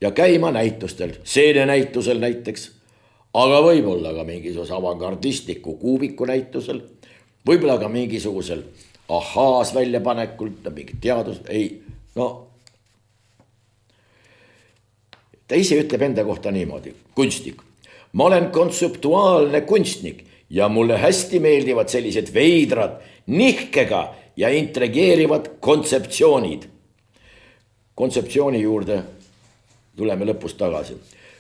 Ja käima näitustel, seenenäitusel näiteks, aga võib-olla ka mingisuguse avangardistliku kuubiku näitusel, võib-olla ka mingisugusel ahaas väljapanekul, mingi teadus, ei, ta ise ütleb enda kohta niimoodi, kunstnik. Ma olen kontseptuaalne kunstnik ja mulle hästi meeldivad sellised veidrad, nihkega ja intrigeerivad kontseptsioonid. Kontseptsiooni juurde tuleme lõpus tagasi.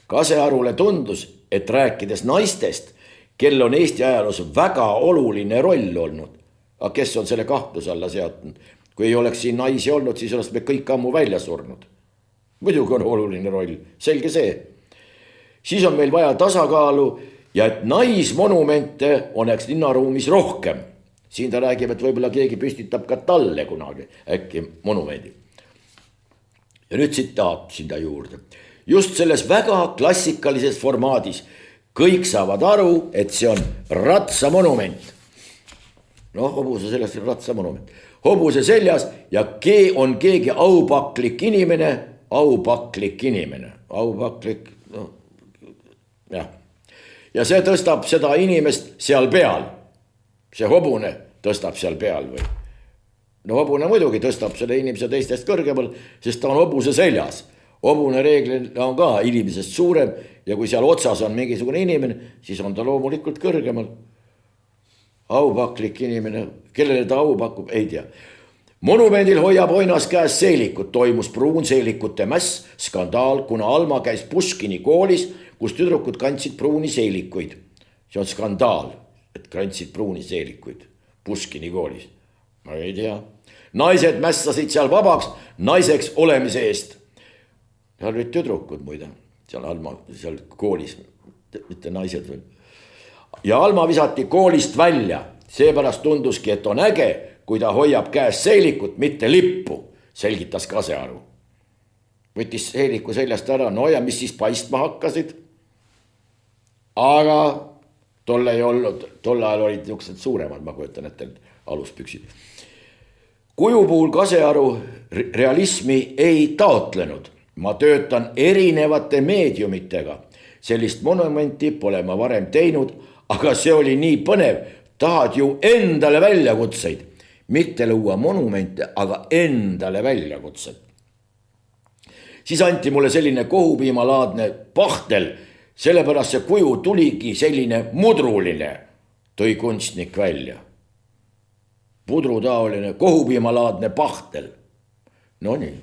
Kasearule tundus, et rääkides naistest, kel on Eesti ajaloos väga oluline roll olnud. Aga kes on selle kahtluse alla seadnud? Kui ei oleks siin naisi olnud, siis oleks me kõik ammu välja surnud. Muidugi on oluline roll, selge see. Siis on meil vaja tasakaalu ja et naismonumente oleks linnaruumis rohkem. Siin ta räägib, et võib-olla keegi püstitab ka talle kunagi äkki monumendi. Ja nüüd tsitaat sinna juurde. Just selles väga klassikalises formaadis kõik saavad aru, et see on ratsamonument. Hobuse seljas on ratsamonument. Hobuse seljas ja on keegi aupaklik inimene, aupaklik, jah. Ja see tõstab seda inimest seal peal. See hobune tõstab seal peal või? Hobune muidugi tõstab selle inimese teistest kõrgemal, sest ta on hobuse seljas. Hobune reeglina on ka inimesest suurem ja kui seal otsas on mingisugune inimene, siis on ta loomulikult kõrgemal. Aupaklik inimene, kellele ta au pakub, ei tea. Monumendil hoiab Oinas käes seelikut, toimus pruunseelikute mäss, skandaal, kuna Alma käis Puškini koolis, kus tüdrukud kandsid pruuni seelikuid. See on skandaal, et kandsid pruuni seelikuid Puškini koolis. Ma ei tea. Naised mässasid seal vabaks naiseks olemise eest. Seal olid tüdrukud muide, seal Alma seal koolis, mitte naised veel. Ja Alma visati koolist välja, seepärast tunduski, et on äge, kui ta hoiab käes seelikut, mitte lippu, selgitas Kasearu. Võttis seeliku seljast ära, ja mis siis paistma hakkasid? Aga tolle ajal olid niisugused suuremad, ma kujutan ette aluspüksid. Kuju puhul Kasearu realismi ei taotlenud. Ma töötan erinevate meediumitega. Sellist monumenti pole ma varem teinud, aga see oli nii põnev. Tahad ju endale väljakutseid. Mitte luua monumente, aga endale väljakutsed. Siis anti mulle selline kohupiimalaadne pahtel, sellepärast see kuju tuligi selline mudruline, tõi kunstnik välja. Pudrutaoline kohupiimalaadne pahtel. No nii.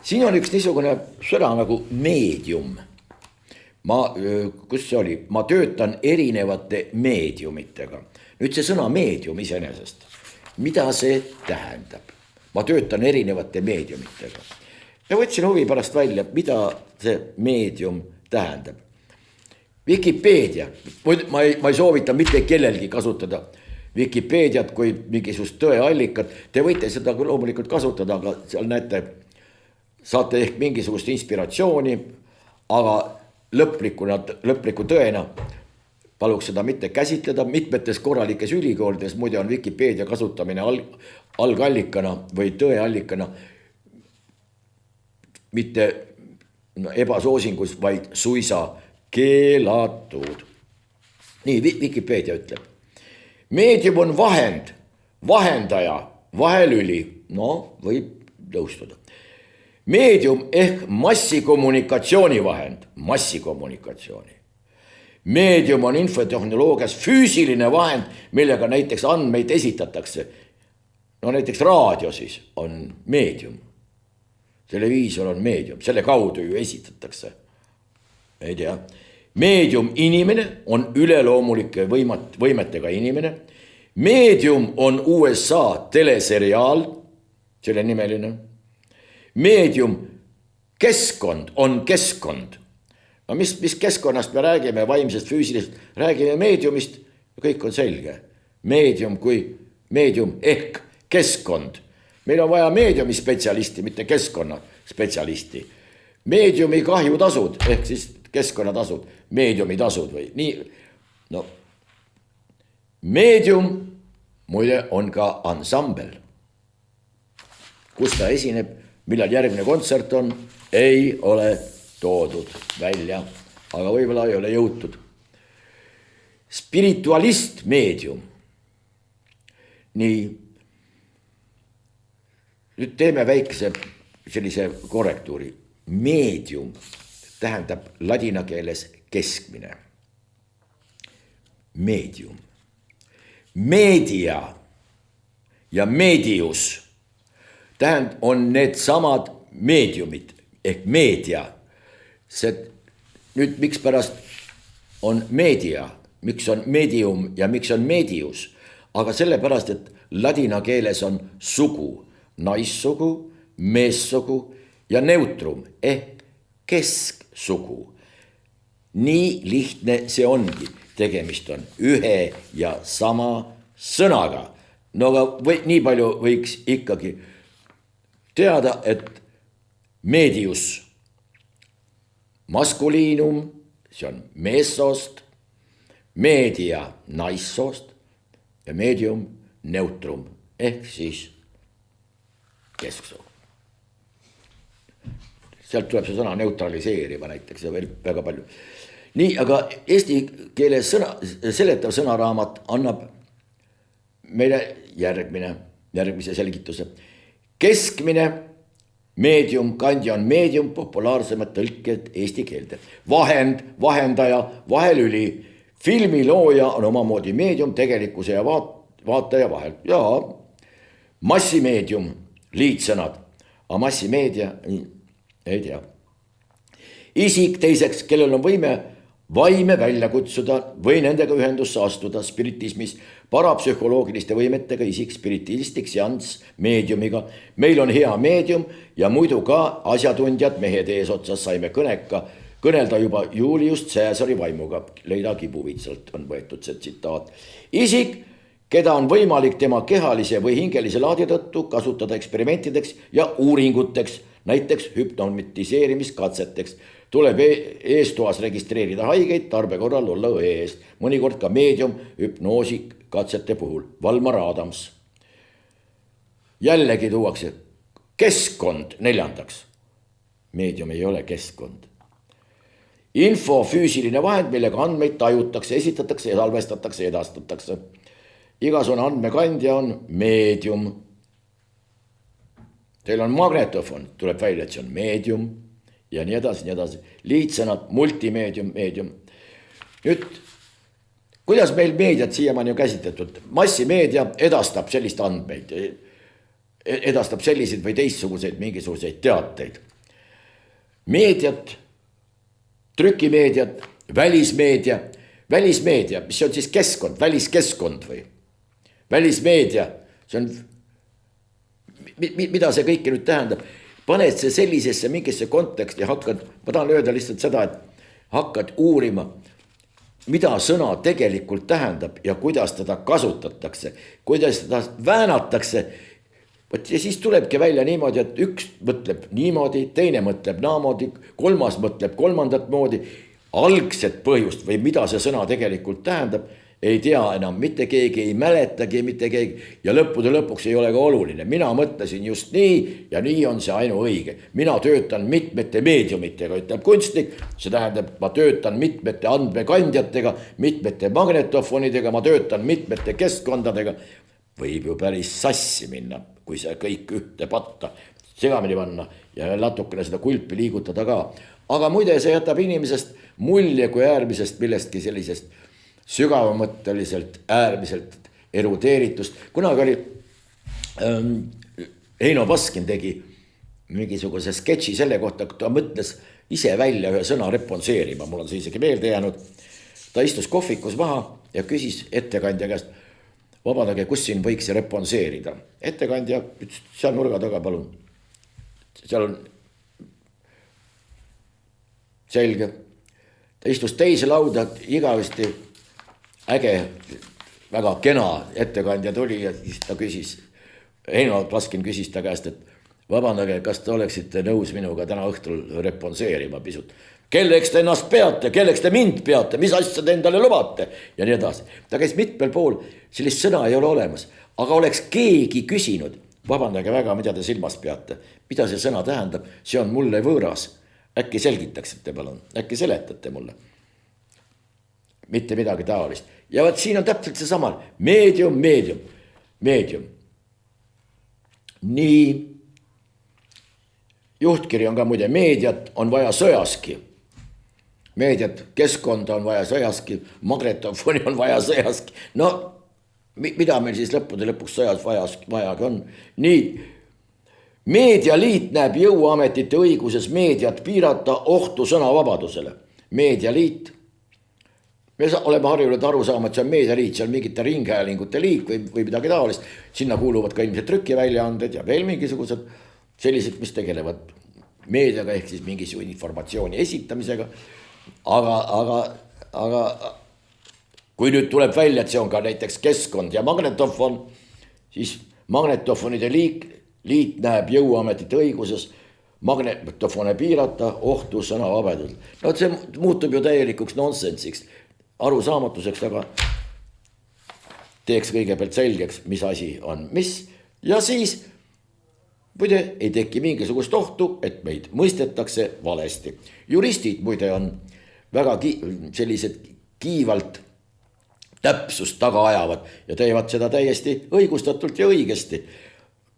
Siin on üks niisugune sõna nagu meedium. Kus see oli? Ma töötan erinevate meediumitega. Nüüd see sõna meedium iseenesest. Mida see tähendab? Ma töötan erinevate meediumitega. Ja võtsin huvi pärast välja, mida see meedium tähendab. Wikipedia. Ma ei soovita mitte kellelgi kasutada Wikipediat kui mingisugust tõeallikat. Te võite seda loomulikult kasutada, aga seal näete saate ehk mingisugust inspiratsiooni, aga lõpliku tõena paluks seda mitte käsitleda. Mitmetes korralikes ülikoolides muide on Wikipeedia kasutamine algallikana või tõeallikana mitte ebasoosingus, vaid suisa keelatud. Nii Wikipeedia ütleb. Meedium on vahend, vahendaja, vahelüli, võib nõustuda. Meedium ehk massikommunikatsiooni vahend, massikommunikatsiooni. Meedium on infotehnoloogias füüsiline vahend, millega näiteks andmeid esitatakse. Näiteks raadio siis on meedium. Televiisor on meedium, selle kaudu ju esitatakse. Ei tea. Meedium inimene on üleloomulike võimetega inimene. Meedium on USA teleseriaal, selle nimeline. Meedium keskkond on keskkond. Mis keskkonnast me räägime, vaimsest, füüsilisest, räägime meediumist ja kõik on selge. Meedium kui meedium ehk keskkond. Meil on vaja meediumi spetsialisti, mitte keskkonna spetsialisti. Meediumi kahjutasud ehk siis keskkonnatasud, meediumi tasud või nii. Meedium muide on ka ansambel. Kus ta esineb, millal järgmine kontsert on, ei ole toodud välja, aga võib-olla ei ole jõutud. Spiritualist meedium. Nii, nüüd teeme väikse sellise korrektuuri. Meedium tähendab ladina keeles keskmine. Meedium. Meedia ja medius on need samad meediumid ehk meedia. Nüüd miks pärast on meedia, miks on medium ja miks on medius, aga sellepärast, et ladina keeles on sugu, naissugu, meessugu ja neutrum ehk kesksugu. Nii lihtne see ongi, tegemist on ühe ja sama sõnaga. Aga nii palju võiks ikkagi teada, et medius maskuliinum, see on meessoost, meedia naissoost ja medium neutrum ehk siis kesksoo. Sealt tuleb see sõna neutraliseeriva näiteks ja veel väga palju. Nii, aga eesti keeles seletav sõnaraamat annab meile järgmise selgituse. Keskmine meedium, kandja on meedium, populaarsemad tõlked eesti keelde. Vahend, vahendaja, vahelüli, filmilooja on omamoodi meedium tegelikkuse ja vaataja vahel. Ja massimeedium, liitsõnad, aga massimeedia ei tea. Isik teiseks, kellel on vaime välja kutsuda või nendega ühendusse astuda spiritismis, parapsühholoogiliste võimetega isik spiritistik seanss meediumiga. Meil on hea meedium ja muidu ka asjatundjad mehed eesotsas saime kõnelda juba Julius Caesari vaimuga. Leida Kibuvitsalt on võetud see tsitaat. Isik, keda on võimalik tema kehalise või hingelise laadi tõttu kasutada eksperimentideks ja uuringuteks, näiteks hüpnomatiseerimiskatseteks. Tuleb eestoas registreerida haigeid, tarbe korral olla õe eest. Mõnikord ka meedium hüpnoosi katsete puhul. Valmar Adams. Jällegi tuuakse keskkond neljandaks. Meedium ei ole keskkond. Info füüsiline vahend, millega andmeid tajutakse, esitatakse ja salvestatakse, edastatakse. Igasugune andmekandja on meedium. Teil on magnetofon, tuleb välja, et see on meedium. Ja nii edasi. Liitsõnad, multimeedium, meedium. Nüüd, kuidas meil meediat siiamaani on käsitletud? Massimeedia edastab sellist andmeid, edastab selliseid või teistsuguseid mingisuguseid teateid. Meediat, trükimeediat, välismeedia, mis on siis keskkond, väliskeskkond või? Välismeedia, see on, mida see kõike nüüd tähendab? Paned see sellisesse mingisse konteksti, ma tahan öelda lihtsalt seda, et hakkad uurima, mida sõna tegelikult tähendab ja kuidas teda kasutatakse, kuidas teda väänatakse. Vot ja siis tulebki välja niimoodi, et üks mõtleb niimoodi, teine mõtleb naamoodi, kolmas mõtleb kolmandat moodi. Algset põhjust või mida see sõna tegelikult tähendab, ei tea enam mitte keegi, ei mäletagi mitte keegi ja lõppude lõpuks ei ole ka oluline. Mina mõtlesin just nii ja nii on see ainuõige. Mina töötan mitmete meediumitega, ütleb kunstnik. See tähendab, ma töötan mitmete andmekandjatega, mitmete magnetofonidega, ma töötan mitmete keskkondadega. Võib ju päris sassi minna, kui see kõik ühte patta segamini panna ja natukene seda kulpi liigutada ka. Aga muide, see jätab inimesest mulje kui äärmisest millestki sellisest sügavamõtteliselt äärmiselt erudeeritust. Kunagi oli Heino Baskin tegi mingisuguse sketši selle kohta, kui ta mõtles ise välja ühe sõna reponseerima. Mul on see isegi meelde jäänud. Ta istus kohvikus maha ja küsis ettekandja käest, vabandage, kus siin võiks reponseerida. Ettekandja ütles, seal nurga taga palun. Seal on selge. Ta istus teise lauda, igavesti äge, väga kena ettekandja tuli ja siis ta küsis, Heino Baskin küsis ta käest, et vabandage, kas te oleksite nõus minuga täna õhtul reponseerima pisut. Kelleks te ennast peate, kelleks te mind peate, mis asja te endale lubate ja nii edasi. Ta käis mitmel pool, sellist sõna ei ole olemas, aga oleks keegi küsinud, vabandage väga, mida te silmas peate, mida see sõna tähendab, see on mulle võõras. Äkki selgitaksite palun, äkki seletate mulle. Mitte midagi taolist. Ja vaat siin on täpselt see sama. Meedium. Nii. Juhtkiri on ka muide, meediat on vaja sõjaski. Meediat, keskkonda on vaja sõjaski, magnetofoni on vaja sõjaski. No, mida meil siis lõppude lõpuks sõjas vajagi on? Nii, Meedialiit näeb jõuametite õiguses meediat piirata ohtu sõnavabadusele. Meedialiit. Me oleme harjunud aru saama, et see on meedialiit, see on mingite ringhäälingute liik või midagi taolist. Sinna kuuluvad ka ilmselt trükiväljaanded ja veel mingisugused sellised, mis tegelevad meediaga ehk siis mingisugune informatsiooni esitamisega. Aga kui nüüd tuleb välja, et see on ka näiteks keskkond ja magnetofon, siis magnetofonide liit näeb jõuametite õiguses magnetofone piirata ohtu sõnavabadusele. No see muutub ju täielikuks nonsensiks, arusaamatuseks, aga teeks kõigepealt selgeks, mis asi on mis. Ja siis muide ei teki mingisugust ohtu, et meid mõistetakse valesti. Juristid muide on väga sellised kiivalt täpsust taga ajavad ja teevad seda täiesti õigustatult ja õigesti.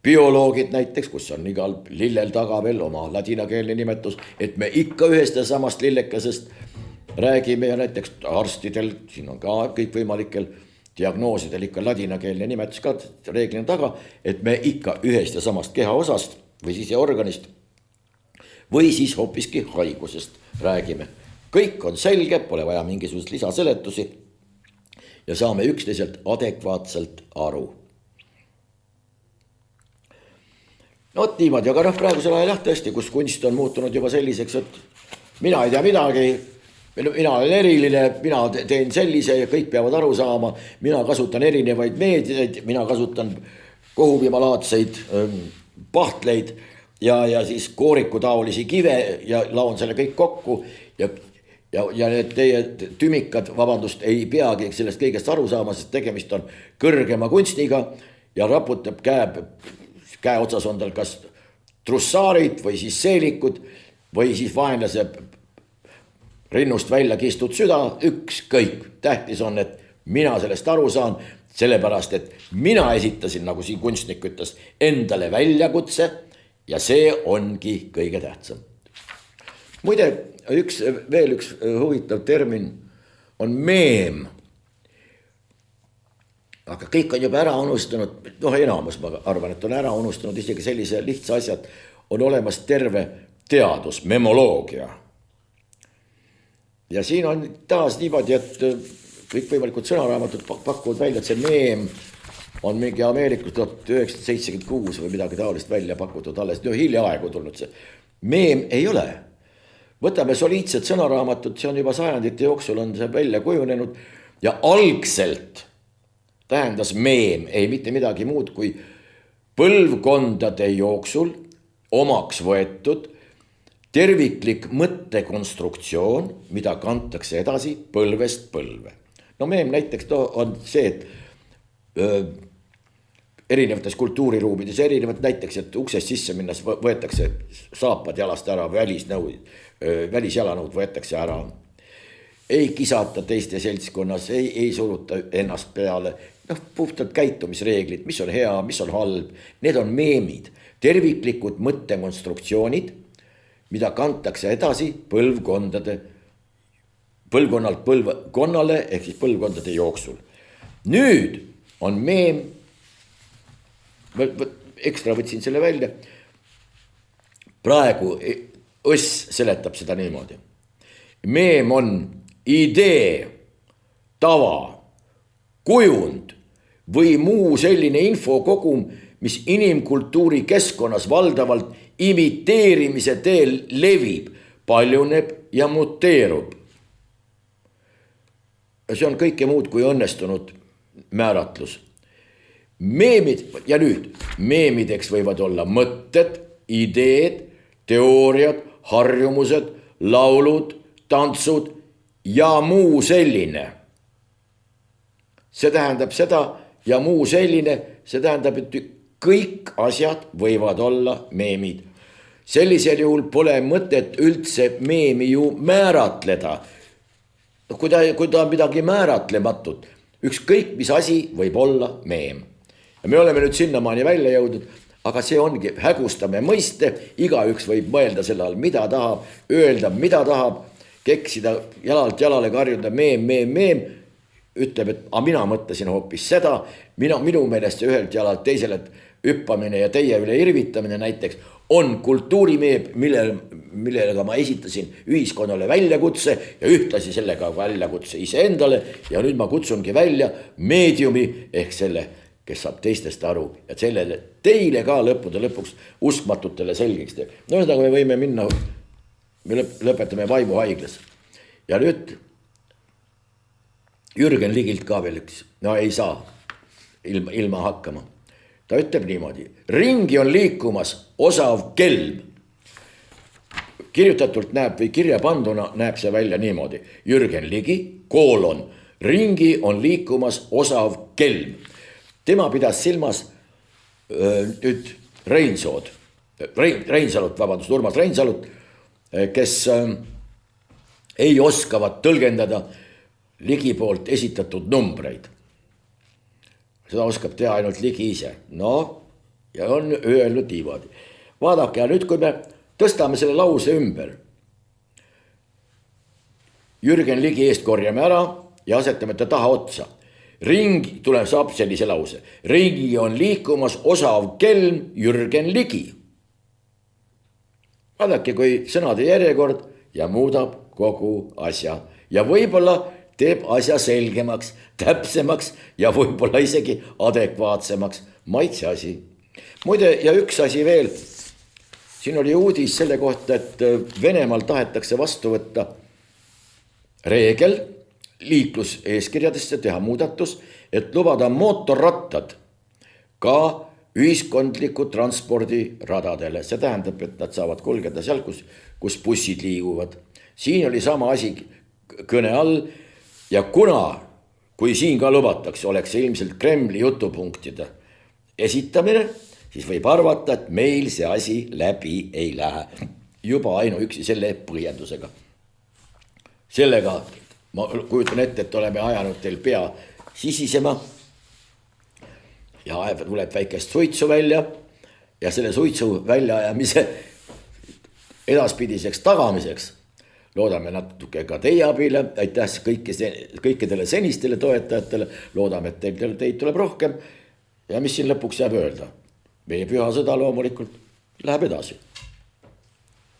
Bioloogid näiteks, kus on igal lillel taga veel oma ladinakeelne nimetus, et me ikka ühest ja samast lillekesest räägime ja näiteks arstidel, siin on ka kõikvõimalikel diagnoosidel ikka ladinakeelne nimetus ka reeglina taga, et me ikka ühest ja samast kehaosast või siis organist või siis hoopiski haigusest räägime. Kõik on selge, pole vaja mingisugust lisaseletusi ja saame üksteiselt adekvaatselt aru. No niimoodi, aga praegusel ajal jah tõesti, kus kunst on muutunud juba selliseks, et mina ei tea midagi, mina olen eriline, mina teen sellise ja kõik peavad aru saama, mina kasutan erinevaid meediaid, mina kasutan kohuvimalaadseid pahtleid ja siis koorikutaolisi kive ja laon selle kõik kokku ja need teie tümikad, vabandust, ei peagi sellest kõigest aru saama, sest tegemist on kõrgema kunstniga ja raputab käe otsas on tal kas trussaarid või siis seelikud või siis vaenlase rinnust välja kistud süda, ükskõik. Tähtis on, et mina sellest aru saan, sellepärast, et mina esitasin, nagu siin kunstnik ütles, endale väljakutse ja see ongi kõige tähtsam. Muide, veel üks huvitav termin on meem. Aga kõik on juba ära unustanud, enamus ma arvan, et on ära unustanud isegi sellise lihtsa asjad, on olemas terve teadus, memoloogia. Ja siin on taas niimoodi, et kõikvõimalikud sõnaraamatud pakuvad välja, et see meem on mingi Ameerikas 1976 või midagi taolist välja pakutud alles, hiljaaegu tulnud see. Meem ei ole. Võtame soliidsed sõnaraamatud, see on juba sajandite jooksul on see välja kujunenud ja algselt tähendas meem ei mitte midagi muud kui põlvkondade jooksul omaks võetud terviklik mõttekonstruktsioon, mida kantakse edasi põlvest põlve. No meem näiteks on see, et erinevates kultuuriruumides erinevad, näiteks, et uksest sisse minnes võetakse saapad jalast ära, välisjalanõud võetakse ära. Ei kisata teiste seltskonnas, ei suruta ennast peale. Noh, puhtalt käitumisreeglid, mis on hea, mis on halb. Need on meemid, terviklikud mõttekonstruktsioonid, mida kantakse edasi põlvkonnalt põlvkonnale ehk siis põlvkondade jooksul. Nüüd on meem, ekstra võtsin selle välja, praegu Õss seletab seda niimoodi. Meem on idee, tava, kujund või muu selline infokogum, mis inimkultuuri keskkonnas valdavalt imiteerimise teel levib, paljuneb ja muteerub. See on kõike muud kui õnnestunud määratlus. Meemid, ja nüüd, meemideks võivad olla mõtted, ideed, teooriad, harjumused, laulud, tantsud ja muu selline. See tähendab seda ja muu selline, see tähendab, et kõik asjad võivad olla meemid. Sellisel juhul pole mõtet üldse meemi ju määratleda. Kui ta on midagi määratlematut, ükskõik mis asi võib olla meem. Ja me oleme nüüd sinnamaani välja jõudnud, aga see ongi, hägustame mõiste, igaüks võib mõelda selle all, mida tahab, öelda, mida tahab, keksida, jalalt jalale karjuda, meem, ütleb, et mina mõtlesin hoopis seda, minu meelest ühelt jalalt teisele hüppamine ja teie üle irvitamine näiteks on kultuurimeem, millega ma esitasin ühiskonnale väljakutse ja ühtlasi sellega väljakutse iseendale ja nüüd ma kutsungi välja meediumi ehk selle, kes saab teistest aru ja sellele teile ka lõppude lõpuks uskmatutele selgeks teeb. No ühesõnaga me võime minna, me lõpetame vaimuhaiglas ja nüüd Jürgen Ligilt ka veel üks, no ei saa ilma hakkama. Ta ütleb niimoodi, ringi on liikumas osav kelm. Kirjutatult näeb või kirja panduna näeb see välja niimoodi. Jürgen Ligi, ringi on liikumas osav kelm. Tema pidas silmas nüüd Urmas Reinsalut, kes ei oskavat tõlgendada Ligi poolt esitatud numbreid. Seda oskab teha ainult Ligi ise. No, ja on öelnud niimoodi. Vaadake, ja nüüd kui me tõstame selle lause ümber. Jürgen Ligi eest korjame ära ja asetame ta taha otsa. Ringi saab sellise lause. Ringi on liikumas osav kelm Jürgen Ligi. Vaadake, kui sõnade järjekord ja muudab kogu asja. Ja võib-olla teeb asja selgemaks, täpsemaks ja võib-olla isegi adekvaatsemaks, maitse asi. Muide, ja üks asi veel. Siin oli uudis selle kohta, et Venemaal tahetakse vastu võtta reegel liikluseeskirjadesse teha muudatus, et lubada mootorrattad ka ühiskondliku transpordi radadele. See tähendab, et nad saavad kulgeda seal, kus bussid liiguvad. Siin oli sama asi kõne all ja kui siin ka lubatakse, oleks ilmselt Kremli jutupunktide esitamine, siis võib arvata, et meil see asi läbi ei lähe. Juba ainuüksi selle põhjendusega. Sellega ma kujutan ette, et oleme ajanud teil pea sisisema ja tuleb väikest suitsu välja ja selle suitsu väljaajamise edaspidiseks tagamiseks loodame natuke ka teie abile, aitäh kõikidele senistele toetajatele, loodame, et teid tuleb rohkem ja mis siin lõpuks jääb öelda. Meie püha sõda loomulikult läheb edasi.